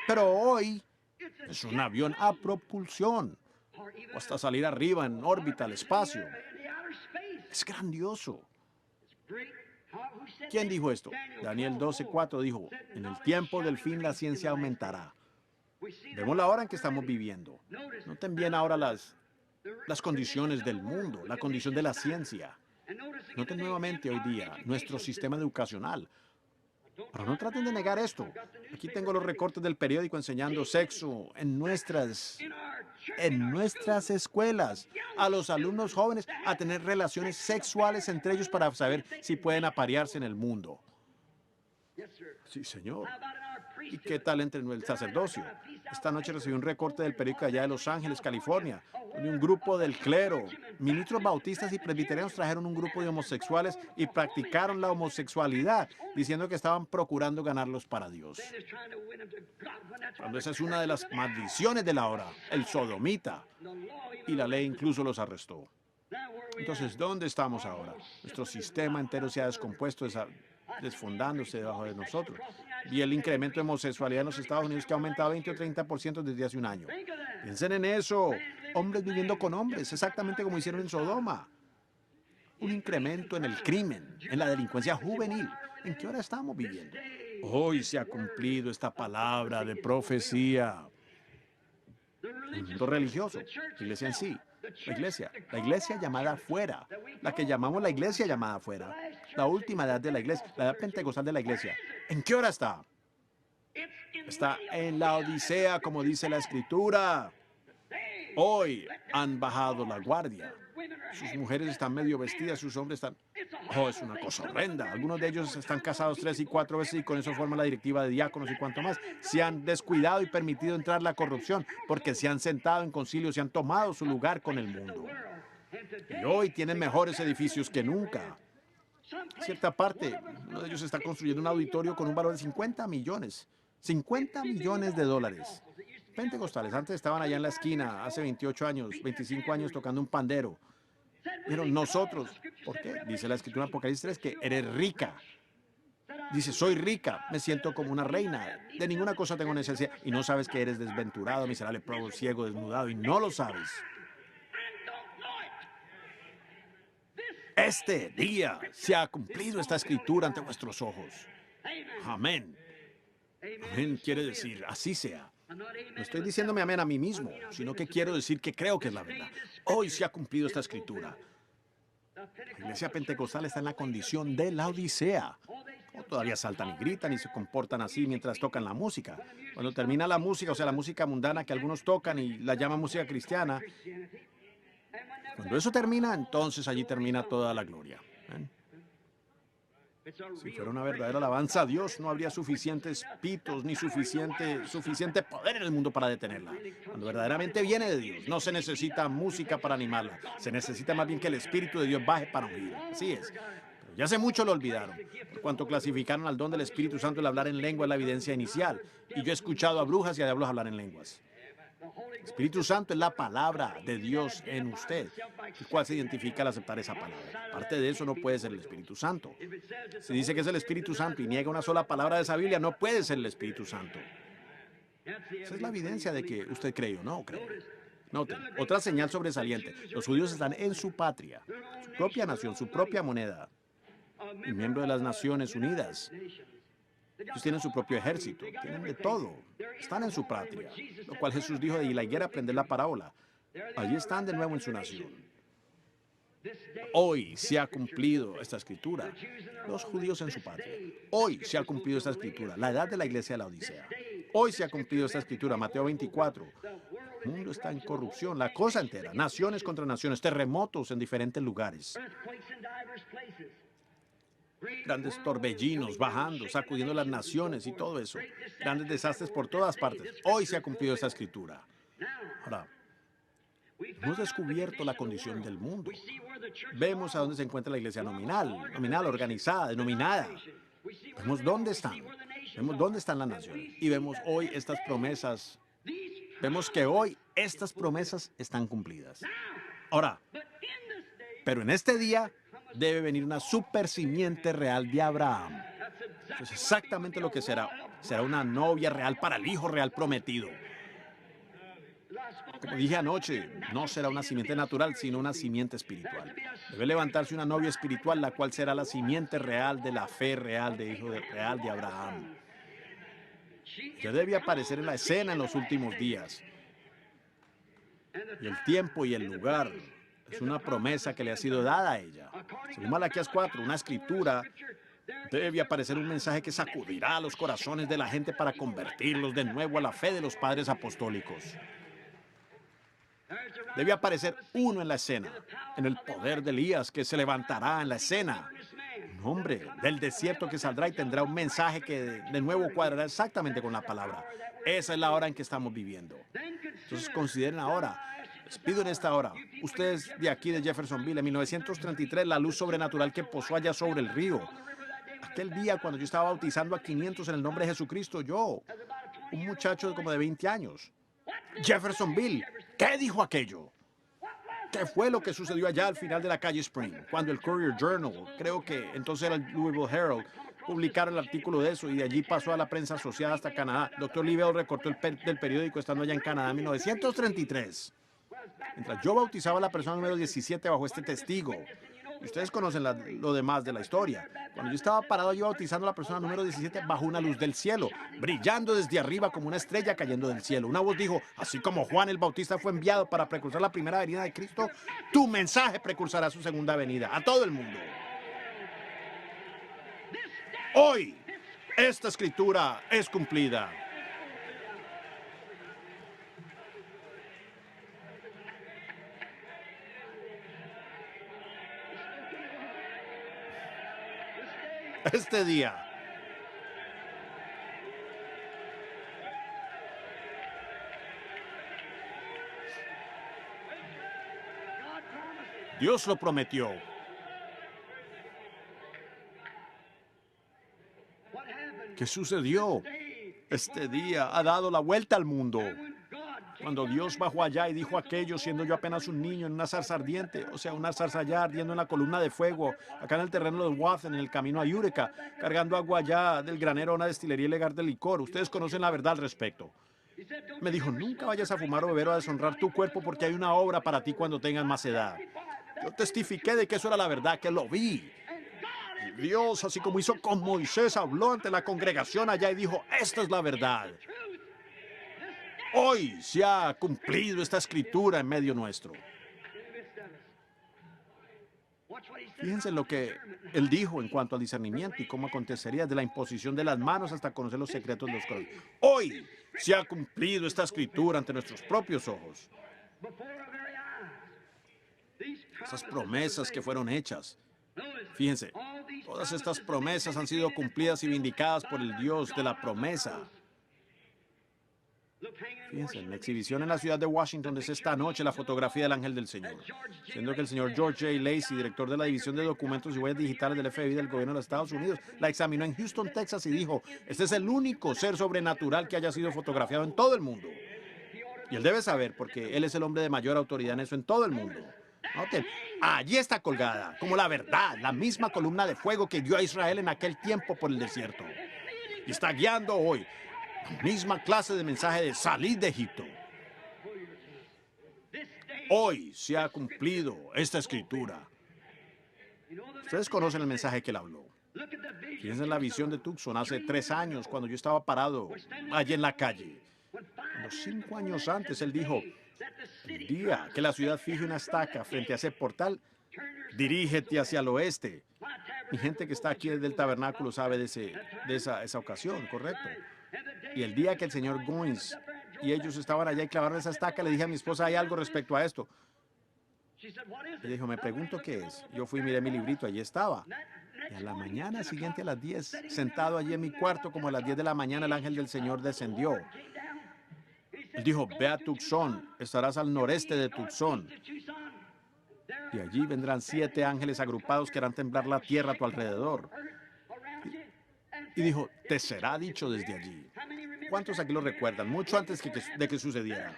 Pero hoy es un avión a propulsión. O hasta salir arriba en órbita al espacio. Es grandioso. ¿Quién dijo esto? Daniel 12:4 dijo, en el tiempo del fin la ciencia aumentará. Vemos la hora en que estamos viviendo. Noten bien ahora las condiciones del mundo, la condición de la ciencia. Noten nuevamente hoy día nuestro sistema educacional. Pero no traten de negar esto. Aquí tengo los recortes del periódico enseñando sexo en nuestras escuelas. A los alumnos jóvenes a tener relaciones sexuales entre ellos para saber si pueden aparearse en el mundo. Sí, señor. ¿Y qué tal entre el sacerdocio? Esta noche recibí un recorte del periódico allá de Los Ángeles, California, donde un grupo del clero, ministros bautistas y presbiterianos trajeron un grupo de homosexuales y practicaron la homosexualidad, diciendo que estaban procurando ganarlos para Dios. Cuando esa es una de las maldiciones de la hora, el sodomita. Y la ley incluso los arrestó. Entonces, ¿dónde estamos ahora? Nuestro sistema entero se ha descompuesto, desfondándose debajo de nosotros. Y el incremento de homosexualidad en los Estados Unidos que ha aumentado 20 o 30% desde hace un año. Piensen en eso. Hombres viviendo con hombres, exactamente como hicieron en Sodoma. Un incremento en el crimen, en la delincuencia juvenil. ¿En qué hora estamos viviendo? Hoy se ha cumplido esta palabra de profecía. El mundo religioso, la iglesia en sí. La iglesia llamada afuera, la que llamamos la iglesia llamada afuera, la última edad de la iglesia, la edad pentecostal de la iglesia. ¿En qué hora está? Está en la Odisea, como dice la Escritura. Hoy han bajado la guardia. Sus mujeres están medio vestidas, sus hombres están... Oh, es una cosa horrenda. Algunos de ellos están casados 3 y 4 veces y con eso forman la directiva de diáconos y cuanto más. Se han descuidado y permitido entrar la corrupción porque se han sentado en concilios y han tomado su lugar con el mundo. Y hoy tienen mejores edificios que nunca. En cierta parte, uno de ellos está construyendo un auditorio con un valor de 50 millones. 50 millones de dólares. Pentecostales antes estaban allá en la esquina, hace 28 años, 25 años tocando un pandero. Pero nosotros, ¿por qué? Dice la Escritura en Apocalipsis 3 que eres rica. Dice, soy rica, me siento como una reina, de ninguna cosa tengo necesidad. Y no sabes que eres desventurado, miserable, pobre, ciego, desnudado, y no lo sabes. Este día se ha cumplido esta Escritura ante vuestros ojos. Amén. Amén quiere decir, así sea. No estoy diciéndome amén a mí mismo, sino que quiero decir que creo que es la verdad. Hoy se ha cumplido esta escritura. La iglesia pentecostal está en la condición de la Odisea. O todavía saltan y gritan y se comportan así mientras tocan la música. Cuando termina la música, o sea, la música mundana que algunos tocan y la llaman música cristiana, cuando eso termina, entonces allí termina toda la gloria. ¿Ven? Si fuera una verdadera alabanza a Dios, no habría suficientes pitos ni suficiente poder en el mundo para detenerla. Cuando verdaderamente viene de Dios, no se necesita música para animarla. Se necesita más bien que el Espíritu de Dios baje para ungir. Así es. Pero ya hace mucho lo olvidaron. Por cuanto clasificaron al don del Espíritu Santo, el hablar en lengua es la evidencia inicial. Y yo he escuchado a brujas y a diablos hablar en lenguas. El Espíritu Santo es la palabra de Dios en usted, el cual se identifica al aceptar esa palabra. Aparte de eso, no puede ser el Espíritu Santo. Si dice que es el Espíritu Santo y niega una sola palabra de esa Biblia, no puede ser el Espíritu Santo. Esa es la evidencia de que usted cree o no cree. Noten, otra señal sobresaliente. Los judíos están en su patria, su propia nación, su propia moneda, y miembro de las Naciones Unidas. Ellos tienen su propio ejército, tienen de todo. Están en su patria, lo cual Jesús dijo de la higuera aprender la parábola. Allí están de nuevo en su nación. Hoy se ha cumplido esta escritura. Los judíos en su patria. Hoy se ha cumplido esta escritura. La edad de la iglesia de la Odisea. Hoy se ha cumplido esta escritura. Mateo 24. El mundo está en corrupción, la cosa entera. Naciones contra naciones, terremotos en diferentes lugares. Grandes torbellinos bajando, sacudiendo las naciones y todo eso. Grandes desastres por todas partes. Hoy se ha cumplido esta escritura. Ahora, hemos descubierto la condición del mundo. Vemos a dónde se encuentra la iglesia nominal, organizada, denominada. Vemos dónde están. Vemos dónde están las naciones. Y vemos hoy estas promesas. Vemos que hoy estas promesas están cumplidas. Ahora, pero en este día debe venir una super simiente real de Abraham. Eso es exactamente lo que será. Será una novia real para el hijo real prometido. Como dije anoche, no será una simiente natural, sino una simiente espiritual. Debe levantarse una novia espiritual, la cual será la simiente real de la fe real de hijo real de Abraham. Ya debe aparecer en la escena en los últimos días. Y el tiempo y el lugar es una promesa que le ha sido dada a ella. Según Malaquías 4, una escritura, debe aparecer un mensaje que sacudirá los corazones de la gente para convertirlos de nuevo a la fe de los padres apostólicos. Debe aparecer uno en la escena, en el poder de Elías que se levantará en la escena. Un hombre del desierto que saldrá y tendrá un mensaje que de nuevo cuadrará exactamente con la palabra. Esa es la hora en que estamos viviendo. Entonces consideren ahora. Les pido en esta hora, ustedes de aquí de Jeffersonville, en 1933, la luz sobrenatural que posó allá sobre el río. Aquel día cuando yo estaba bautizando a 500 en el nombre de Jesucristo, yo, un muchacho como de 20 años. Jeffersonville, ¿qué dijo aquello? ¿Qué fue lo que sucedió allá al final de la calle Spring? Cuando el Courier Journal, creo que entonces era el Louisville Herald, publicaron el artículo de eso y de allí pasó a la prensa asociada hasta Canadá. Dr. Livell recortó del periódico estando allá en Canadá en 1933. Mientras yo bautizaba a la persona número 17 bajo este testigo. Y ustedes conocen lo demás de la historia. Cuando yo estaba parado allí bautizando a la persona número 17 bajo una luz del cielo, brillando desde arriba como una estrella cayendo del cielo. Una voz dijo, así como Juan el Bautista fue enviado para precursar la primera venida de Cristo, tu mensaje precursará su segunda venida a todo el mundo. Hoy, esta escritura es cumplida. Este día. Dios lo prometió. ¿Qué sucedió? Este día ha dado la vuelta al mundo. Cuando Dios bajó allá y dijo aquello, siendo yo apenas un niño en una zarza ardiente, o sea, una zarza allá ardiendo en la columna de fuego, acá en el terreno de Wathen, en el camino a Eureka, cargando agua allá del granero a una destilería ilegal de licor. Ustedes conocen la verdad al respecto. Me dijo, nunca vayas a fumar o beber o a deshonrar tu cuerpo porque hay una obra para ti cuando tengas más edad. Yo testifiqué de que eso era la verdad, que lo vi. Y Dios, así como hizo con Moisés, habló ante la congregación allá y dijo, esta es la verdad. Hoy se ha cumplido esta escritura en medio nuestro. Fíjense lo que él dijo en cuanto al discernimiento y cómo acontecería de la imposición de las manos hasta conocer los secretos de los corazones. Hoy se ha cumplido esta escritura ante nuestros propios ojos. Esas promesas que fueron hechas. Fíjense, todas estas promesas han sido cumplidas y vindicadas por el Dios de la promesa. Fíjense, en la exhibición en la ciudad de Washington es esta noche la fotografía del ángel del Señor, siendo que el señor George J. Lacey, director de la División de Documentos y Huellas Digitales del FBI del gobierno de los Estados Unidos, la examinó en Houston, Texas y dijo, este es el único ser sobrenatural que haya sido fotografiado en todo el mundo. Y él debe saber porque él es el hombre de mayor autoridad en eso en todo el mundo. Noten, allí está colgada, como la verdad, la misma columna de fuego que dio a Israel en aquel tiempo por el desierto. Y está guiando hoy la misma clase de mensaje de salid de Egipto. Hoy se ha cumplido esta escritura. Ustedes conocen el mensaje que él habló. Fíjense en la visión de Tucson hace 3 años, cuando yo estaba parado allí en la calle. Unos 5 años antes, él dijo, el día que la ciudad fije una estaca frente a ese portal, dirígete hacia el oeste. Mi gente que está aquí desde el tabernáculo sabe de esa ocasión, ¿correcto? Y el día que el señor Goins y ellos estaban allá y clavaron esa estaca, le dije a mi esposa, ¿hay algo respecto a esto? Le dijo, me pregunto qué es. Yo fui y miré mi librito, allí estaba. Y a la mañana siguiente, a las 10, sentado allí en mi cuarto, como a las 10 de la mañana, el ángel del Señor descendió. Él dijo, ve a Tucson, estarás al noreste de Tucson. Y allí vendrán 7 ángeles agrupados que harán temblar la tierra a tu alrededor. Y dijo, te será dicho desde allí. ¿Cuántos aquí lo recuerdan? Mucho antes de que sucediera.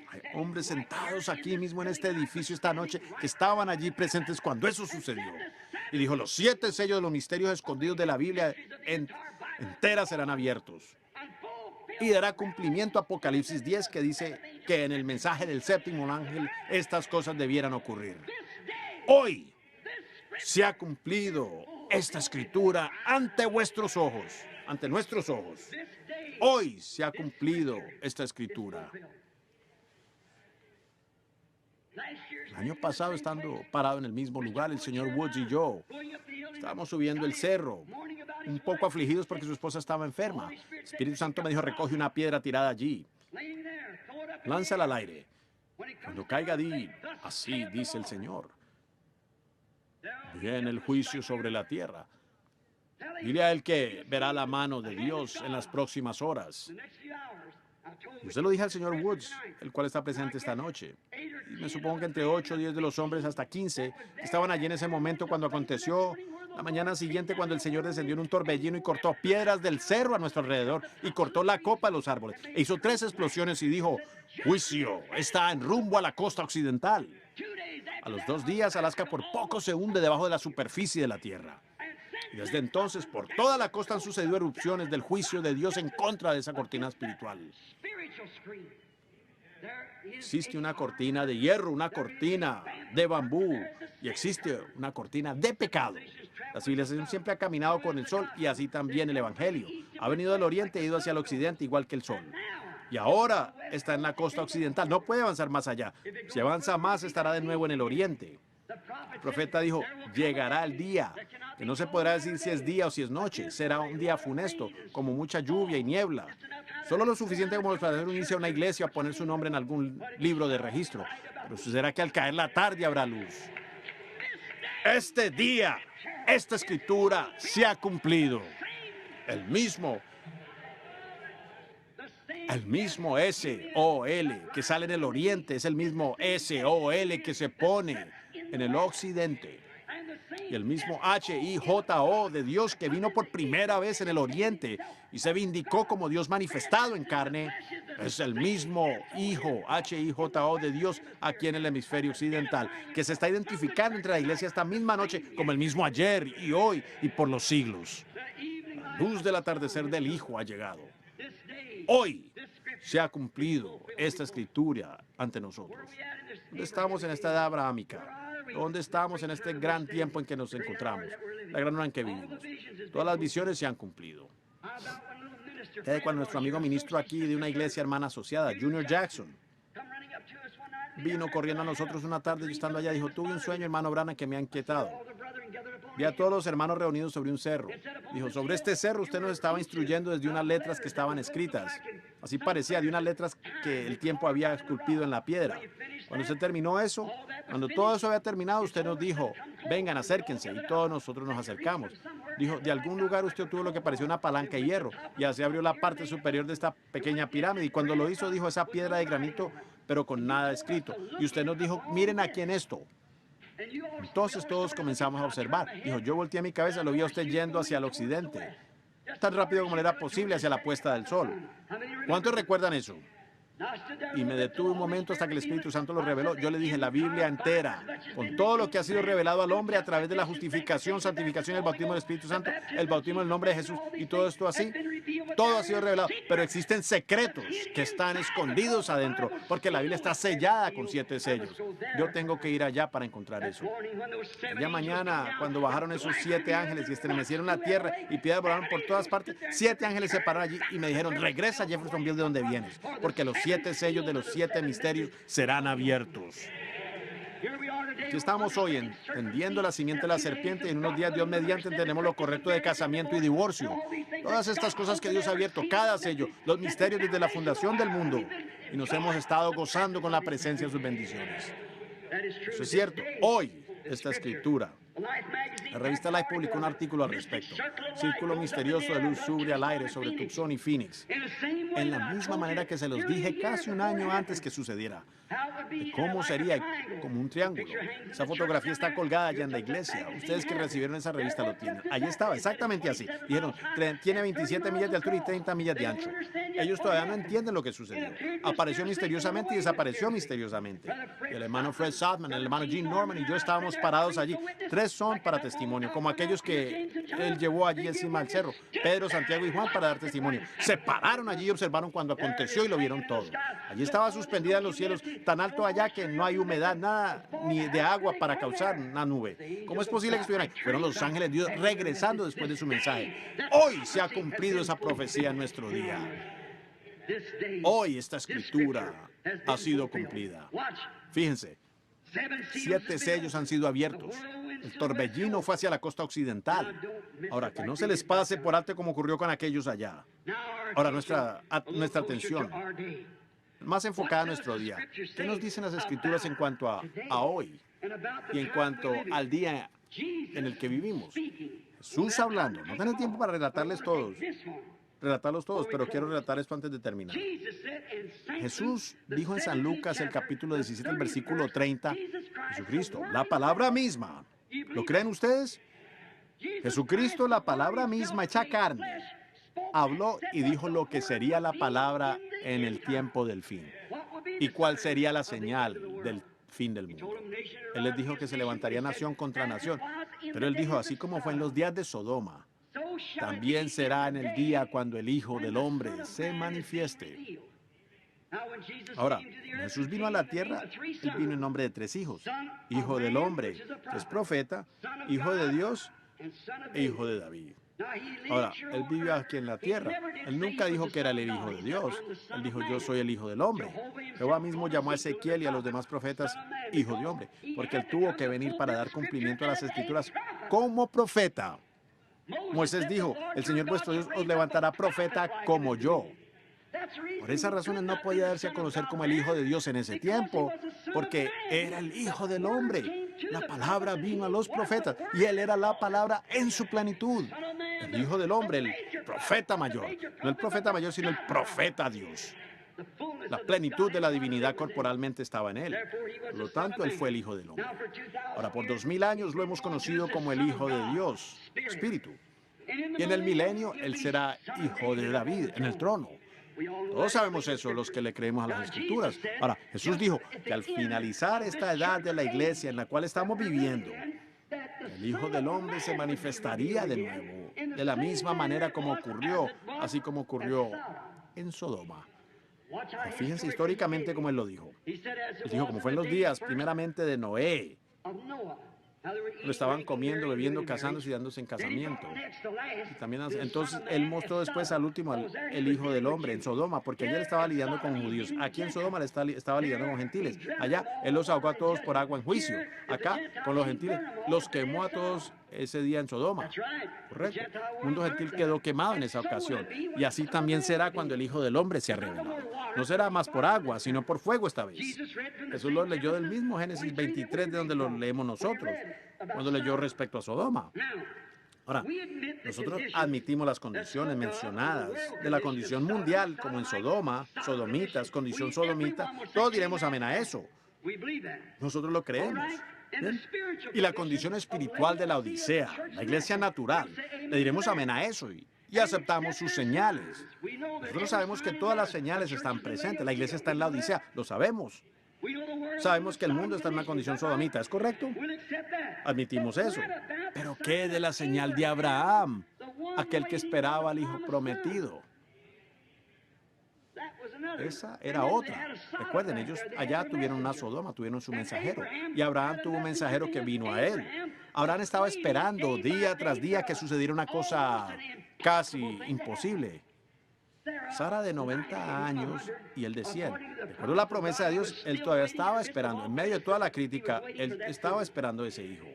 Hay hombres sentados aquí mismo en este edificio esta noche que estaban allí presentes cuando eso sucedió. Y dijo, los 7 sellos de los misterios escondidos de la Biblia enteras serán abiertos. Y dará cumplimiento a Apocalipsis 10, que dice que en el mensaje del séptimo ángel estas cosas debieran ocurrir. Hoy se ha cumplido esta escritura ante vuestros ojos, ante nuestros ojos. Hoy se ha cumplido esta escritura. El año pasado, estando parado en el mismo lugar, el señor Woods y yo estábamos subiendo el cerro, un poco afligidos porque su esposa estaba enferma. El Espíritu Santo me dijo, recoge una piedra tirada allí, lánzala al aire. Cuando caiga, di, así dice el Señor. Viene el juicio sobre la tierra. Dile a él que verá la mano de Dios en las próximas horas. Yo se lo dije al señor Woods, el cual está presente esta noche. Y me supongo que entre 8 o 10 de los hombres hasta 15 estaban allí en ese momento cuando aconteció la mañana siguiente, cuando el Señor descendió en un torbellino y cortó piedras del cerro a nuestro alrededor y cortó la copa de los árboles. E hizo 3 explosiones y dijo, juicio está en rumbo a la costa occidental. A los 2 días, Alaska por poco se hunde debajo de la superficie de la tierra. Y desde entonces, por toda la costa han sucedido erupciones del juicio de Dios en contra de esa cortina espiritual. Existe una cortina de hierro, una cortina de bambú, y existe una cortina de pecado. La civilización siempre ha caminado con el sol y así también el evangelio. Ha venido del oriente e ido hacia el occidente igual que el sol. Y ahora está en la costa occidental. No puede avanzar más allá. Si avanza más, estará de nuevo en el oriente. El profeta dijo, llegará el día, que no se podrá decir si es día o si es noche. Será un día funesto, como mucha lluvia y niebla. Solo lo suficiente como para unirse a una iglesia o poner su nombre en algún libro de registro. Pero sucederá que al caer la tarde habrá luz. Este día, esta escritura se ha cumplido. El mismo S-O-L que sale en el oriente es el mismo S-O-L que se pone en el occidente. Y el mismo H-I-J-O de Dios que vino por primera vez en el oriente y se vindicó como Dios manifestado en carne, es el mismo Hijo H-I-J-O de Dios aquí en el hemisferio occidental, que se está identificando entre la iglesia esta misma noche como el mismo ayer y hoy y por los siglos. La luz del atardecer del Hijo ha llegado. Hoy se ha cumplido esta escritura ante nosotros. ¿Dónde estamos en esta edad abrahámica? ¿Dónde estamos en este gran tiempo en que nos encontramos? La gran hora en que vivimos. Todas las visiones se han cumplido. Cuando nuestro amigo ministro aquí de una iglesia hermana asociada, Junior Jackson, vino corriendo a nosotros una tarde, yo estando allá, dijo, tuve un sueño, hermano Branham, que me ha inquietado. Vi a todos los hermanos reunidos sobre un cerro. Dijo, sobre este cerro usted nos estaba instruyendo desde unas letras que estaban escritas. Así parecía, de unas letras que el tiempo había esculpido en la piedra. Cuando usted terminó eso, cuando todo eso había terminado, usted nos dijo, vengan, acérquense, y todos nosotros nos acercamos. Dijo, de algún lugar usted obtuvo lo que parecía una palanca de hierro, y así abrió la parte superior de esta pequeña pirámide, y cuando lo hizo, dijo, esa piedra de granito, pero con nada escrito. Y usted nos dijo, miren aquí en esto. Entonces todos comenzamos a observar. Dijo, yo volteé mi cabeza, lo vi a usted yendo hacia el occidente, tan rápido como le era posible hacia la puesta del sol. ¿Cuántos recuerdan eso? Y me detuve un momento hasta que el Espíritu Santo lo reveló. Yo le dije, la Biblia entera, con todo lo que ha sido revelado al hombre a través de la justificación, santificación, el bautismo del Espíritu Santo, el bautismo en el nombre de Jesús y todo esto así, todo ha sido revelado. Pero existen secretos que están escondidos adentro, porque la Biblia está sellada con 7 sellos. Yo tengo que ir allá para encontrar eso. Ya mañana, cuando bajaron esos 7 ángeles y estremecieron la tierra y piedras volaron por todas partes, 7 ángeles se pararon allí y me dijeron, regresa a Jeffersonville de donde vienes, porque los 7 sellos de los 7 misterios serán abiertos. Aquí estamos hoy entendiendo la simiente de la serpiente y en unos días, Dios mediante, entendemos lo correcto de casamiento y divorcio. Todas estas cosas que Dios ha abierto, cada sello, los misterios desde la fundación del mundo. Y nos hemos estado gozando con la presencia de sus bendiciones. Eso es cierto. Hoy, esta escritura, la revista Life publicó un artículo al respecto. Círculo misterioso de luz sube al aire sobre Tucson y Phoenix. En la misma manera que se los dije casi un año antes que sucediera. ¿Cómo sería? Como un triángulo. Esa fotografía está colgada allá en la iglesia. Ustedes que recibieron esa revista lo tienen. Allí estaba, exactamente así. Dijeron, tiene 27 millas de altura y 30 millas de ancho. Ellos todavía no entienden lo que sucedió. Apareció misteriosamente y desapareció misteriosamente. El hermano Fred Sothmann, el hermano Gene Norman y yo estábamos parados allí. 3 son para testimonio, como aquellos que él llevó allí encima del cerro. Pedro, Santiago y Juan para dar testimonio. Se pararon allí y observaron cuando aconteció y lo vieron todo. Allí estaba suspendida en los cielos, tan alto allá que no hay humedad, nada, ni de agua para causar una nube. ¿Cómo es posible que estuvieran ahí? Fueron los ángeles de Dios regresando después de su mensaje. Hoy se ha cumplido esa profecía en nuestro día. Hoy esta escritura ha sido cumplida. Fíjense, 7 sellos han sido abiertos. El torbellino fue hacia la costa occidental. Ahora, que no se les pase por alto como ocurrió con aquellos allá. Ahora, nuestra atención más enfocada a nuestro día. ¿Qué nos dicen las escrituras en cuanto a hoy y en cuanto al día en el que vivimos? Jesús hablando. No tengo tiempo para relatarlos todos, pero quiero relatar esto antes de terminar. Jesús dijo en San Lucas, el capítulo 17, el versículo 30, Jesucristo, la palabra misma. ¿Lo creen ustedes? Jesucristo, la palabra misma hecha carne, habló y dijo lo que sería la palabra en el tiempo del fin. ¿Y cuál sería la señal del fin del mundo? Él les dijo que se levantaría nación contra nación, pero él dijo, así como fue en los días de Sodoma, también será en el día cuando el Hijo del Hombre se manifieste. Ahora, Jesús vino a la tierra, él vino en nombre de 3 hijos. Hijo del hombre, que es profeta, hijo de Dios e hijo de David. Ahora, él vive aquí en la tierra. Él nunca dijo que era el hijo de Dios. Él dijo, yo soy el hijo del hombre. Jehová mismo llamó a Ezequiel y a los demás profetas hijo de hombre, porque él tuvo que venir para dar cumplimiento a las escrituras como profeta. Moisés dijo, el Señor vuestro Dios os levantará profeta como yo. Por esa razón él no podía darse a conocer como el Hijo de Dios en ese tiempo, porque era el Hijo del Hombre. La palabra vino a los profetas y él era la palabra en su plenitud. El Hijo del Hombre, el profeta mayor. No el profeta mayor, sino el profeta Dios. La plenitud de la divinidad corporalmente estaba en él. Por lo tanto, él fue el Hijo del Hombre. Ahora, por 2000 años lo hemos conocido como el Hijo de Dios, Espíritu. Y en el milenio, él será Hijo de David, en el trono. Todos sabemos eso, los que le creemos a las Escrituras. Ahora, Jesús dijo que al finalizar esta edad de la iglesia en la cual estamos viviendo, el Hijo del Hombre se manifestaría de nuevo, de la misma manera como ocurrió, así como ocurrió en Sodoma. Fíjense históricamente cómo él lo dijo. Él dijo, como fue en los días primeramente de Noé. Pero estaban comiendo, bebiendo, casándose y dándose en casamiento. Y también, entonces, él mostró después al último, el Hijo del Hombre, en Sodoma, porque allá él estaba lidiando con judíos. Aquí en Sodoma estaba lidiando con gentiles. Allá, él los ahogó a todos por agua en juicio. Acá, con los gentiles, los quemó a todos ese día en Sodoma. Correcto. El mundo gentil quedó quemado en esa ocasión. Y así también será cuando el Hijo del Hombre sea revelado. No será más por agua, sino por fuego esta vez. Jesús lo leyó del mismo Génesis 23, de donde lo leemos nosotros, cuando leyó respecto a Sodoma. Ahora, nosotros admitimos las condiciones mencionadas de la condición mundial, como en Sodoma, sodomitas, condición sodomita. Todos diremos amén a eso. Nosotros lo creemos. ¿Bien? Y la condición espiritual de la Odisea, la iglesia natural, le diremos amén a eso y aceptamos sus señales. Nosotros sabemos que todas las señales están presentes. La iglesia está en la Odisea, lo sabemos. Sabemos que el mundo está en una condición sodomita, ¿es correcto? Admitimos eso. Pero ¿qué de la señal de Abraham? Aquel que esperaba al hijo prometido. Esa era otra. Recuerden, ellos allá tuvieron una Sodoma, tuvieron su mensajero. Y Abraham tuvo un mensajero que vino a él. Abraham estaba esperando día tras día que sucediera una cosa casi imposible. Sara de 90 años y él de 100. De acuerdo a la promesa de Dios, él todavía estaba esperando. En medio de toda la crítica, él estaba esperando ese hijo.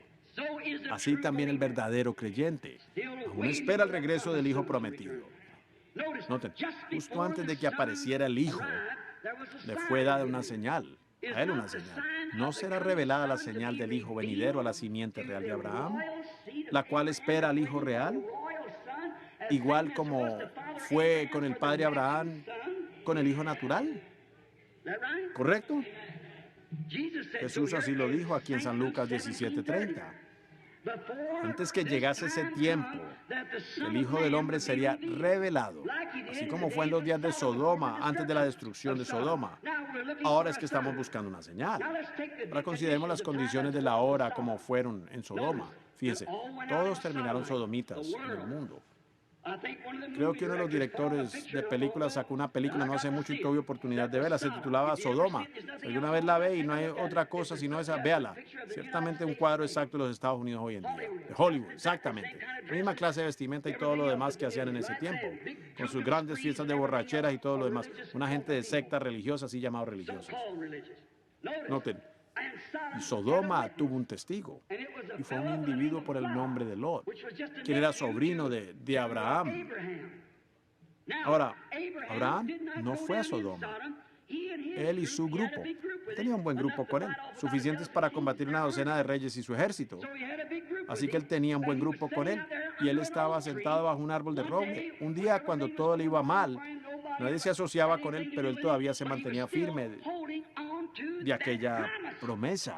Así también el verdadero creyente aún espera el regreso del hijo prometido. Noten, justo antes de que apareciera el hijo, le fue dada una señal. A él una señal. ¿No será revelada la señal del hijo venidero a la simiente real de Abraham, la cual espera al hijo real? Igual como fue con el padre Abraham, con el hijo natural. ¿Correcto? Jesús así lo dijo aquí en San Lucas 17:30. Antes que llegase ese tiempo, el Hijo del Hombre sería revelado, así como fue en los días de Sodoma, antes de la destrucción de Sodoma. Ahora es que estamos buscando una señal. Ahora consideremos las condiciones de la hora como fueron en Sodoma. Fíjense, todos terminaron sodomitas en el mundo. Creo que uno de los directores de películas sacó una película no hace mucho y tuve oportunidad de verla, se titulaba Sodoma. Si alguna vez la ve y no hay otra cosa sino esa, véala. Ciertamente un cuadro exacto de los Estados Unidos hoy en día, de Hollywood, exactamente. La misma clase de vestimenta y todo lo demás que hacían en ese tiempo, con sus grandes fiestas de borracheras y todo lo demás. Una gente de sectas religiosas, así llamados religiosos. Noten, y Sodoma tuvo un testigo, y fue un individuo por el nombre de Lot, quien era sobrino de Abraham. Ahora, Abraham no fue a Sodoma. Él y su grupo tenía un buen grupo con él, suficientes para combatir una docena de reyes y su ejército. Así que él tenía un buen grupo con él, y él estaba sentado bajo un árbol de roble. Un día, cuando todo le iba mal, nadie se asociaba con él, pero él todavía se mantenía firme de aquella promesa.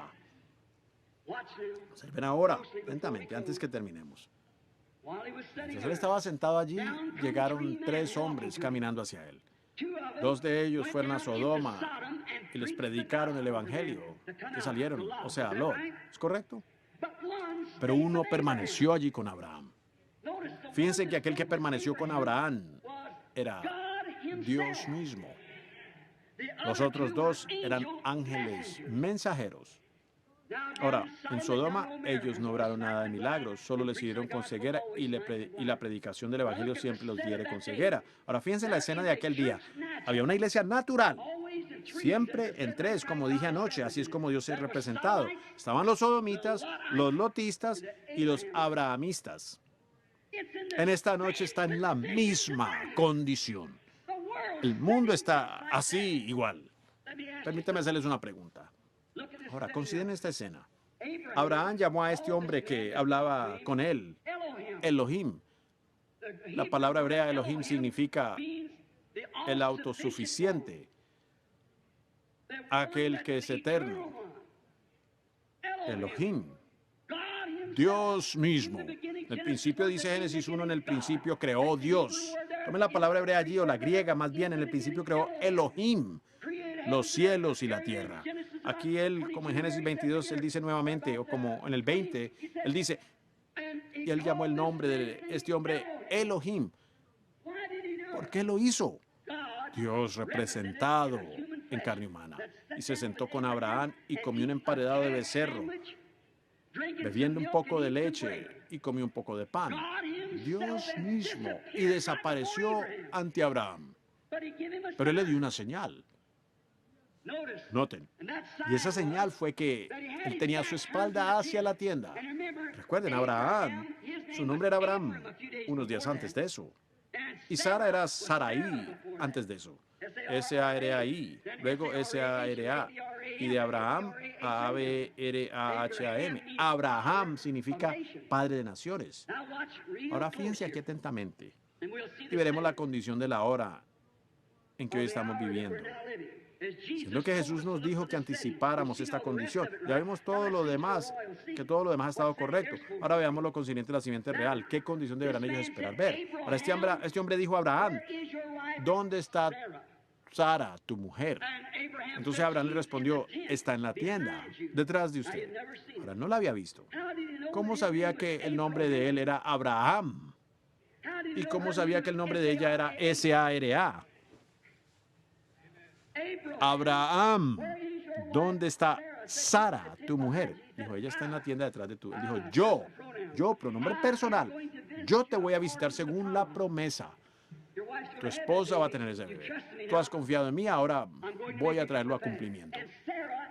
Observen ahora, lentamente, antes que terminemos. Mientras él estaba sentado allí, llegaron 3 hombres caminando hacia él. 2 de ellos fueron a Sodoma y les predicaron el evangelio, que salieron, o sea, Lot. ¿Es correcto? Pero uno permaneció allí con Abraham. Fíjense que aquel que permaneció con Abraham era Dios mismo. Los otros 2 eran ángeles mensajeros. Ahora, en Sodoma ellos no obraron nada de milagros, solo les sirvieron con ceguera y la predicación del evangelio siempre los diere con ceguera. Ahora, fíjense en la escena de aquel día. Había una iglesia natural, siempre en 3, como dije anoche, así es como Dios es representado. Estaban los sodomitas, los lotistas y los abrahamistas. En esta noche está en la misma condición. El mundo está así igual. Permítame hacerles una pregunta. Ahora, consideren esta escena. Abraham llamó a este hombre que hablaba con él Elohim. La palabra hebrea Elohim significa el autosuficiente, aquel que es eterno. Elohim, Dios mismo. En el principio dice Génesis 1, en el principio creó Dios. Tomen la palabra hebrea allí, o la griega más bien, en el principio creó Elohim, los cielos y la tierra. Aquí él, como en Génesis 22, él dice nuevamente, o como en el 20, él dice, y él llamó el nombre de este hombre Elohim. ¿Por qué lo hizo? Dios representado en carne humana. Y se sentó con Abraham y comió un emparedado de becerro. bebiendo un poco de leche y comió un poco de pan. Dios mismo. Y desapareció ante Abraham. Pero él le dio una señal. Noten. Y esa señal fue que él tenía su espalda hacia la tienda. Recuerden, Abraham, su nombre era Abraham unos días antes de eso. Y Sara era Sarai antes de eso. S-A-R-A-I, luego S-A-R-A. Y de Abraham a A-B-R-A-H-A-M. Abraham significa padre de naciones. Ahora fíjense aquí atentamente y veremos la condición de la hora en que hoy estamos viviendo. Siendo que Jesús nos dijo que anticipáramos esta condición. Ya vemos todo lo demás, que todo lo demás ha estado correcto. Ahora veamos lo consiguiente de la simiente real. ¿Qué condición deberán ellos esperar ver? Ahora este hombre dijo a Abraham, ¿dónde está Sara, tu mujer? Entonces Abraham le respondió, está en la tienda, detrás de usted. Ahora no la había visto. ¿Cómo sabía que el nombre de él era Abraham? ¿Y cómo sabía que el nombre de ella era S-A-R-A? Abraham, ¿dónde está Sara, tu mujer? Dijo, ella está en la tienda detrás de tú. Él dijo, yo, pronombre personal, yo te voy a visitar según la promesa. Tu esposa va a tener ese bebé. Tú has confiado en mí, ahora voy a traerlo a cumplimiento.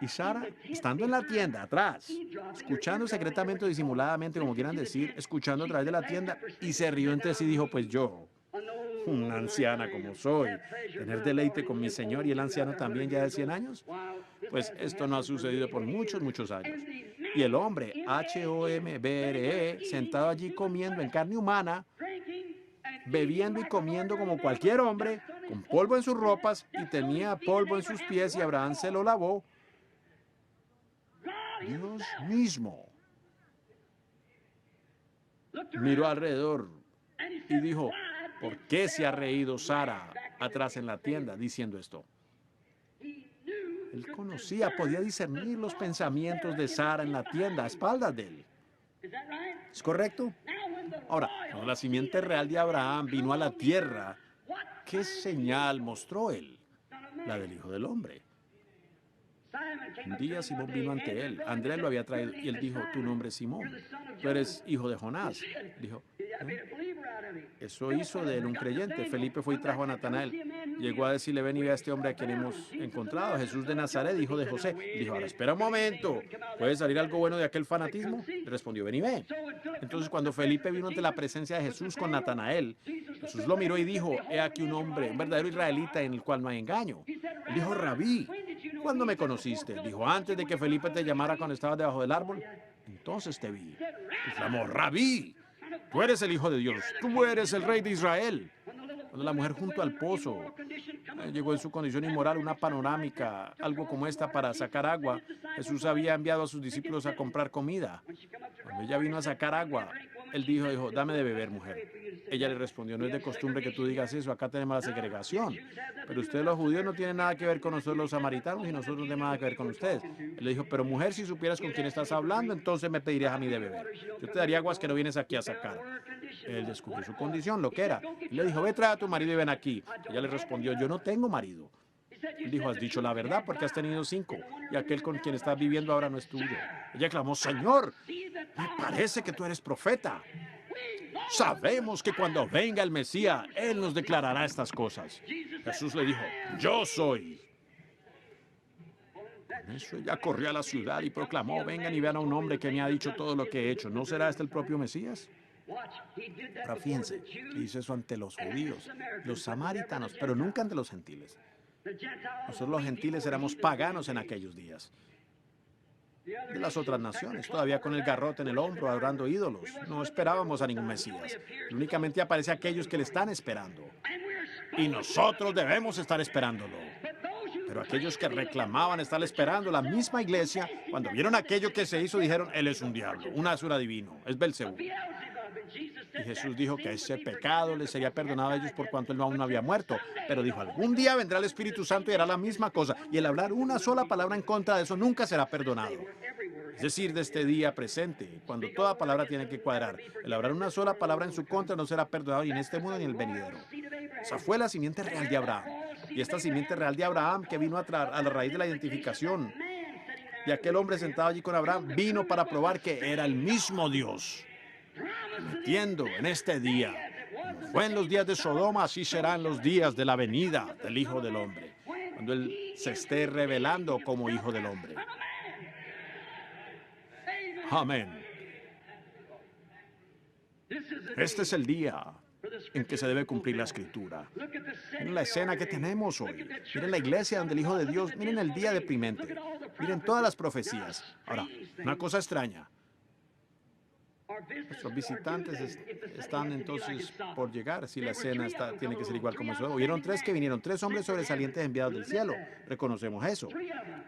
Y Sara, estando en la tienda atrás, escuchando secretamente o disimuladamente, como quieran decir, escuchando a través de la tienda, y se rió entre sí y dijo, pues yo, una anciana como soy, tener deleite con mi Señor y el anciano también ya de 100 años. Pues esto no ha sucedido por muchos, muchos años. Y el hombre, H-O-M-B-R-E, sentado allí comiendo en carne humana, bebiendo y comiendo como cualquier hombre, con polvo en sus ropas y tenía polvo en sus pies y Abraham se lo lavó. Dios mismo miró alrededor y dijo, ¿por qué se ha reído Sara atrás en la tienda diciendo esto? Él conocía, podía discernir los pensamientos de Sara en la tienda a espaldas de él. ¿Es correcto? Ahora, cuando la simiente real de Abraham vino a la tierra, ¿qué señal mostró él? La del Hijo del Hombre. Un día Simón vino ante él. Andrés lo había traído y él dijo, tu nombre es Simón. Tú eres hijo de Jonás. Dijo, eso hizo de él un creyente. Felipe fue y trajo a Natanael. Llegó a decirle, ven y ve a este hombre a quien hemos encontrado, Jesús de Nazaret, hijo de José. Dijo, ahora espera un momento, ¿puede salir algo bueno de aquel fanatismo? Le respondió, ven y ve. Entonces cuando Felipe vino ante la presencia de Jesús con Natanael, Jesús lo miró y dijo, he aquí un hombre, un verdadero israelita en el cual no hay engaño. Él dijo, Rabí, ¿cuándo me conociste? Dijo, antes de que Felipe te llamara cuando estabas debajo del árbol. Entonces te vi. Exclamó, Rabí, tú eres el Hijo de Dios, tú eres el Rey de Israel. Cuando la mujer junto al pozo llegó en su condición inmoral, una panorámica, algo como esta para sacar agua, Jesús había enviado a sus discípulos a comprar comida. Cuando ella vino a sacar agua, él dijo, dame de beber, mujer. Ella le respondió, no es de costumbre que tú digas eso, acá tenemos la segregación. Pero ustedes los judíos no tienen nada que ver con nosotros los samaritanos y nosotros no tenemos nada que ver con ustedes. Él le dijo, pero mujer, si supieras con quién estás hablando, entonces me pedirías a mí de beber. Yo te daría aguas que no vienes aquí a sacar. Él descubrió su condición, lo que era. Y le dijo, ve, trae a tu marido y ven aquí. Ella le respondió, yo no tengo marido. Él dijo, has dicho la verdad porque has tenido 5 y aquel con quien estás viviendo ahora no es tuyo. Ella clamó, Señor, me parece que tú eres profeta. Sabemos que cuando venga el Mesías, Él nos declarará estas cosas. Jesús le dijo, yo soy. Con eso ella corrió a la ciudad y proclamó, vengan y vean a un hombre que me ha dicho todo lo que he hecho. ¿No será este el propio Mesías? Ahora fíjense, hizo eso ante los judíos, los samaritanos, pero nunca ante los gentiles. Nosotros los gentiles éramos paganos en aquellos días. De las otras naciones, todavía con el garrote en el hombro, adorando ídolos. No esperábamos a ningún Mesías. Únicamente aparece aquellos que le están esperando. Y nosotros debemos estar esperándolo. Pero aquellos que reclamaban estar esperando, la misma iglesia, cuando vieron aquello que se hizo, dijeron, él es un diablo, un asura divino, es Belcebú. Y Jesús dijo que ese pecado les sería perdonado a ellos por cuanto él aún no había muerto. Pero dijo, algún día vendrá el Espíritu Santo y hará la misma cosa. Y el hablar una sola palabra en contra de eso nunca será perdonado. Es decir, de este día presente, cuando toda palabra tiene que cuadrar. El hablar una sola palabra en su contra no será perdonado ni en este mundo ni en el venidero. Esa fue la simiente real de Abraham. Y esta simiente real de Abraham que vino a la raíz de la identificación de aquel hombre sentado allí con Abraham vino para probar que era el mismo Dios, prometiendo en este día, como fue en los días de Sodoma, así serán los días de la venida del Hijo del Hombre, cuando Él se esté revelando como Hijo del Hombre. Amén. Este es el día en que se debe cumplir la Escritura. Miren la escena que tenemos hoy. Miren la iglesia donde el Hijo de Dios. Miren el día deprimente. Miren todas las profecías. Ahora, una cosa extraña. Nuestros visitantes están entonces por llegar, si la escena tiene que ser igual como eso. Oyeron tres que vinieron, 3 hombres sobresalientes enviados del cielo. Reconocemos eso.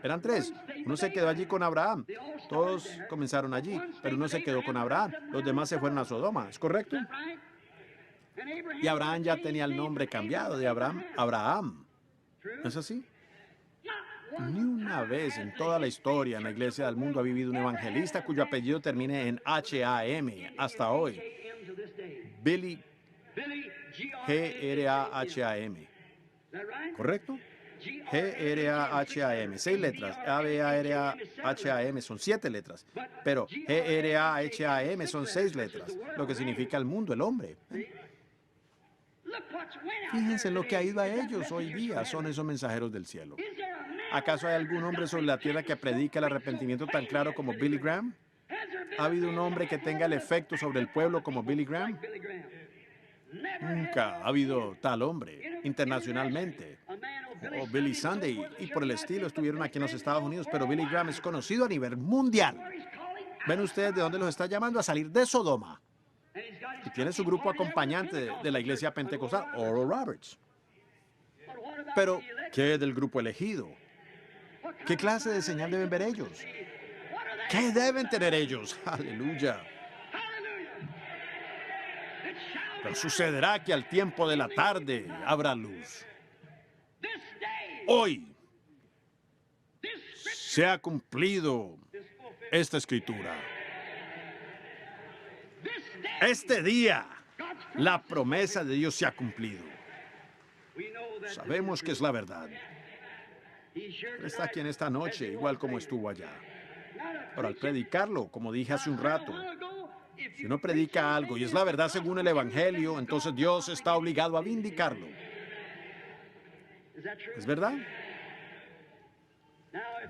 Eran 3. Uno se quedó allí con Abraham. Todos comenzaron allí, pero uno se quedó con Abraham. Los demás se fueron a Sodoma. ¿Es correcto? Y Abraham ya tenía el nombre cambiado de Abraham a Abraham. ¿No es así? Ni una vez en toda la historia en la iglesia del mundo ha vivido un evangelista cuyo apellido termine en H-A-M hasta hoy. Billy, G-R-A-H-A-M. ¿Correcto? G-R-A-H-A-M. 6 letras. A-B-A-R-A-H-A-M son 7 letras. Pero G-R-A-H-A-M son 6 letras. Lo que significa el mundo, el hombre. Fíjense lo que ha ido a ellos hoy día. Son esos mensajeros del cielo. ¿Acaso hay algún hombre sobre la tierra que predica el arrepentimiento tan claro como Billy Graham? ¿Ha habido un hombre que tenga el efecto sobre el pueblo como Billy Graham? Nunca ha habido tal hombre internacionalmente. O Billy Sunday y por el estilo estuvieron aquí en los Estados Unidos, pero Billy Graham es conocido a nivel mundial. ¿Ven ustedes de dónde los está llamando? A salir de Sodoma. Y tiene su grupo acompañante de la iglesia pentecostal, Oral Roberts. Pero, ¿qué del grupo elegido? ¿Qué clase de señal deben ver ellos? ¿Qué deben tener ellos? Aleluya. Pero sucederá que al tiempo de la tarde habrá luz. Hoy se ha cumplido esta escritura. Este día, la promesa de Dios se ha cumplido. Sabemos que es la verdad. Él está aquí en esta noche, igual como estuvo allá. Pero al predicarlo, como dije hace un rato, si uno predica algo y es la verdad según el Evangelio, entonces Dios está obligado a vindicarlo. ¿Es verdad?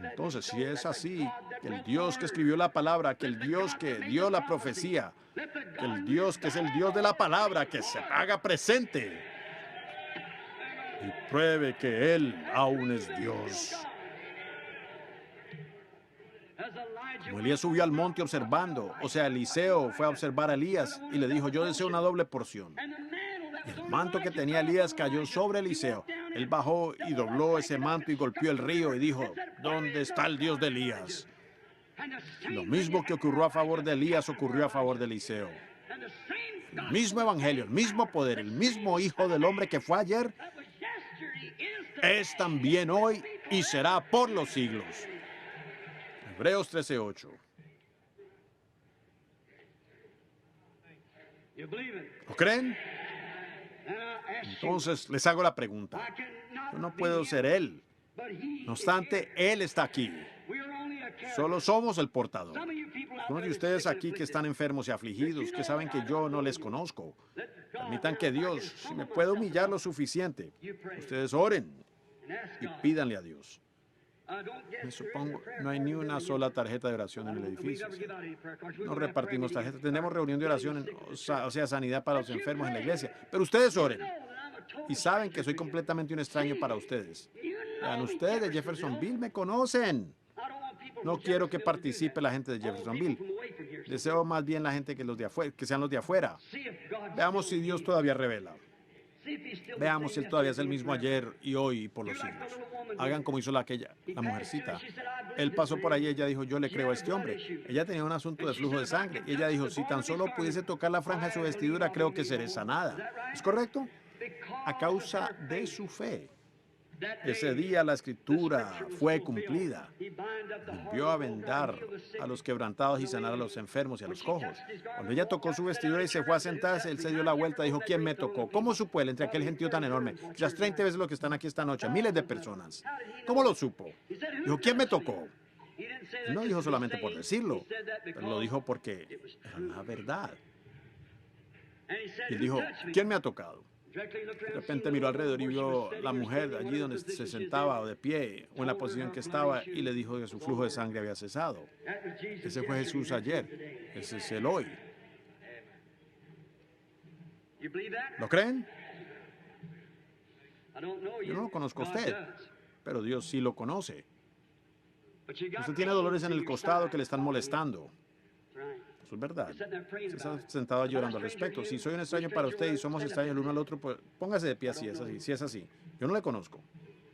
Entonces, si es así, que el Dios que escribió la palabra, que el Dios que dio la profecía, que el Dios que es el Dios de la palabra, que se haga presente y pruebe que Él aún es Dios. Como Elías subió al monte observando, o sea, Eliseo fue a observar a Elías y le dijo, yo deseo una doble porción. Y el manto que tenía Elías cayó sobre Eliseo. Él bajó y dobló ese manto y golpeó el río y dijo, ¿dónde está el Dios de Elías? Lo mismo que ocurrió a favor de Elías ocurrió a favor de Eliseo. El mismo evangelio, el mismo poder, el mismo Hijo del Hombre que fue ayer, es también hoy y será por los siglos. Hebreos 13:8. ¿Lo creen? Entonces les hago la pregunta. Yo no puedo ser Él. No obstante, Él está aquí. Solo somos el portador. Algunos de ustedes aquí que están enfermos y afligidos, que saben que yo no les conozco, permitan que Dios, si me puede humillar lo suficiente, ustedes oren y pídanle a Dios. Me supongo, no hay ni una sola tarjeta de oración en el edificio. No repartimos tarjetas. Tenemos reunión de oración, o sea, sanidad para los enfermos en la iglesia. Pero ustedes oren. Y saben que soy completamente un extraño para ustedes. Vean, ustedes de Jeffersonville me conocen. No quiero que participe la gente de Jeffersonville. Deseo más bien la gente que sean los de afuera. Veamos si Dios todavía revela. Veamos si Él todavía es el mismo ayer y hoy y por los siglos. Hagan como hizo la mujercita. Él pasó por ahí y ella dijo, yo le creo a este hombre. Ella tenía un asunto de flujo de sangre. Y ella dijo, si tan solo pudiese tocar la franja de su vestidura, creo que seré sanada. ¿Es correcto? A causa de su fe. Ese día la escritura fue cumplida. Envió a vendar a los quebrantados y sanar a los enfermos y a los cojos. Cuando ella tocó su vestidura y se fue a sentarse, él se dio la vuelta y dijo, ¿quién me tocó? ¿Cómo supo él entre aquel gentío tan enorme? Quizás 30 veces lo que están aquí esta noche, miles de personas. ¿Cómo lo supo? Dijo, ¿quién me tocó? Él no dijo solamente por decirlo, pero lo dijo porque era la verdad. Y él dijo, ¿quién me ha tocado? De repente miró alrededor y vio la mujer allí donde se sentaba o de pie o en la posición que estaba y le dijo que su flujo de sangre había cesado. Ese fue Jesús ayer. Ese es él hoy. ¿Lo creen? Yo no lo conozco a usted, pero Dios sí lo conoce. Usted tiene dolores en el costado que le están molestando. Eso es verdad. Usted está sentado llorando al respecto. Si soy un extraño para usted y somos extraños el uno al otro, pues póngase de pie así, es así, si es así. Yo no le conozco.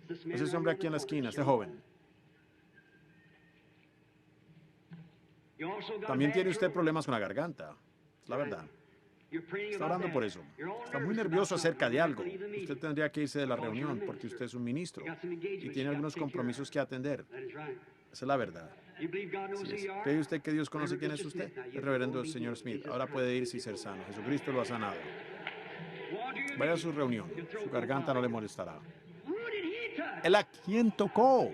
Es ese hombre aquí en la esquina, este joven. También tiene usted problemas con la garganta. Es la verdad. Está orando por eso. Está muy nervioso acerca de algo. Usted tendría que irse de la reunión porque usted es un ministro y tiene algunos compromisos que atender. Esa es la verdad. ¿Cree usted que Dios conoce quién es usted? El reverendo señor Smith. Ahora puede irse y ser sano. Jesucristo lo ha sanado. Vaya a su reunión. Su garganta no le molestará. ¿Él a quién tocó?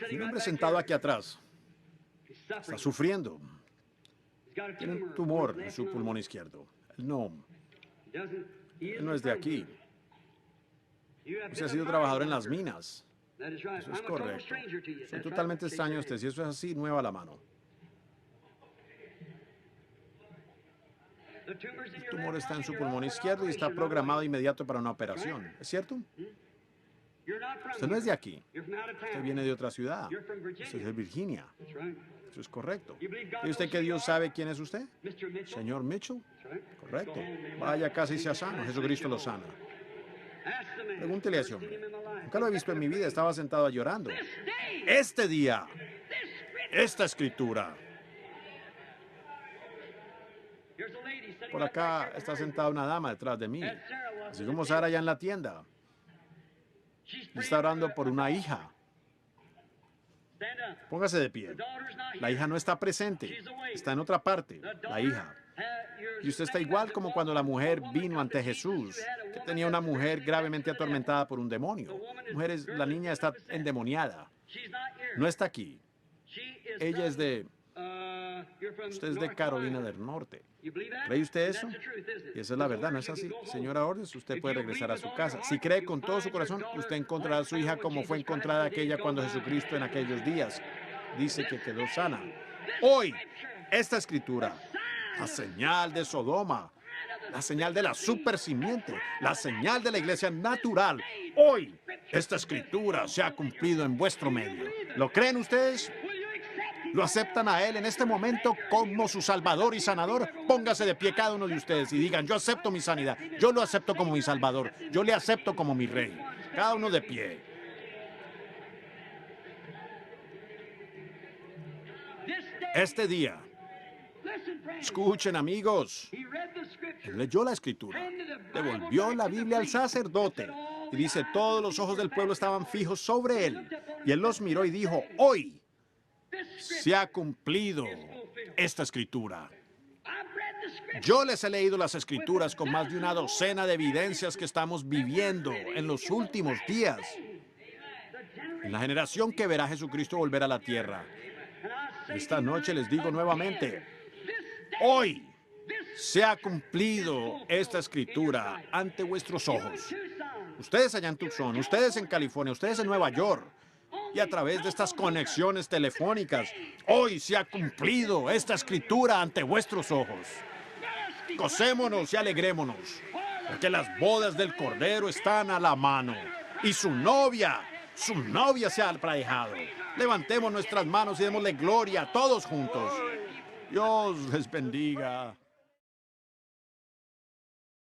Hay un hombre sentado aquí atrás. Está sufriendo. Tiene un tumor en su pulmón izquierdo. Él no es de aquí. Usted ha sido trabajador en las minas. Eso es correcto. Soy totalmente extraño a usted. Si eso es así, mueva la mano. El tumor está en su pulmón izquierdo y está programado inmediato para una operación. ¿Es cierto? Usted no es de aquí. Usted viene de otra ciudad. Usted es de Virginia. Eso es correcto. ¿Y usted que Dios sabe quién es usted? Señor Mitchell. Correcto. Vaya a casa y sea sano. Jesucristo lo sana. Pregúntele a ese hombre. Nunca lo he visto en mi vida. Estaba sentado llorando. Este día. Esta escritura. Por acá está sentada una dama detrás de mí. Así como Sara allá en la tienda. Está orando por una hija. Póngase de pie. La hija no está presente. Está en otra parte. La hija. Y usted está igual como cuando la mujer vino ante Jesús, que tenía una mujer gravemente atormentada por un demonio. La niña está endemoniada. No está aquí. Ella es de... Usted es de Carolina del Norte. ¿Cree usted eso? Y esa es la verdad, ¿no es así? Señora Ordes, usted puede regresar a su casa. Si cree con todo su corazón, usted encontrará a su hija como fue encontrada aquella cuando Jesucristo en aquellos días dice que quedó sana. Hoy, esta escritura, la señal de Sodoma, la señal de la supersimiente, la señal de la iglesia natural. Hoy, esta escritura se ha cumplido en vuestro medio. ¿Lo creen ustedes? ¿Lo aceptan a Él en este momento como su Salvador y Sanador? Póngase de pie cada uno de ustedes y digan, yo acepto mi sanidad, yo lo acepto como mi Salvador, yo le acepto como mi Rey. Cada uno de pie. Este día, escuchen amigos, él leyó la Escritura, devolvió la Biblia al sacerdote y dice, todos los ojos del pueblo estaban fijos sobre él. Y él los miró y dijo, hoy se ha cumplido esta escritura. Yo les he leído las escrituras con más de una docena de evidencias que estamos viviendo en los últimos días. En la generación que verá a Jesucristo volver a la tierra. Esta noche les digo nuevamente, hoy se ha cumplido esta escritura ante vuestros ojos. Ustedes allá en Tucson, ustedes en California, ustedes en Nueva York. Y a través de estas conexiones telefónicas, hoy se ha cumplido esta escritura ante vuestros ojos. Gocémonos y alegrémonos, porque las bodas del Cordero están a la mano. Y su novia se ha aparejado. Levantemos nuestras manos y démosle gloria a todos juntos. Dios les bendiga.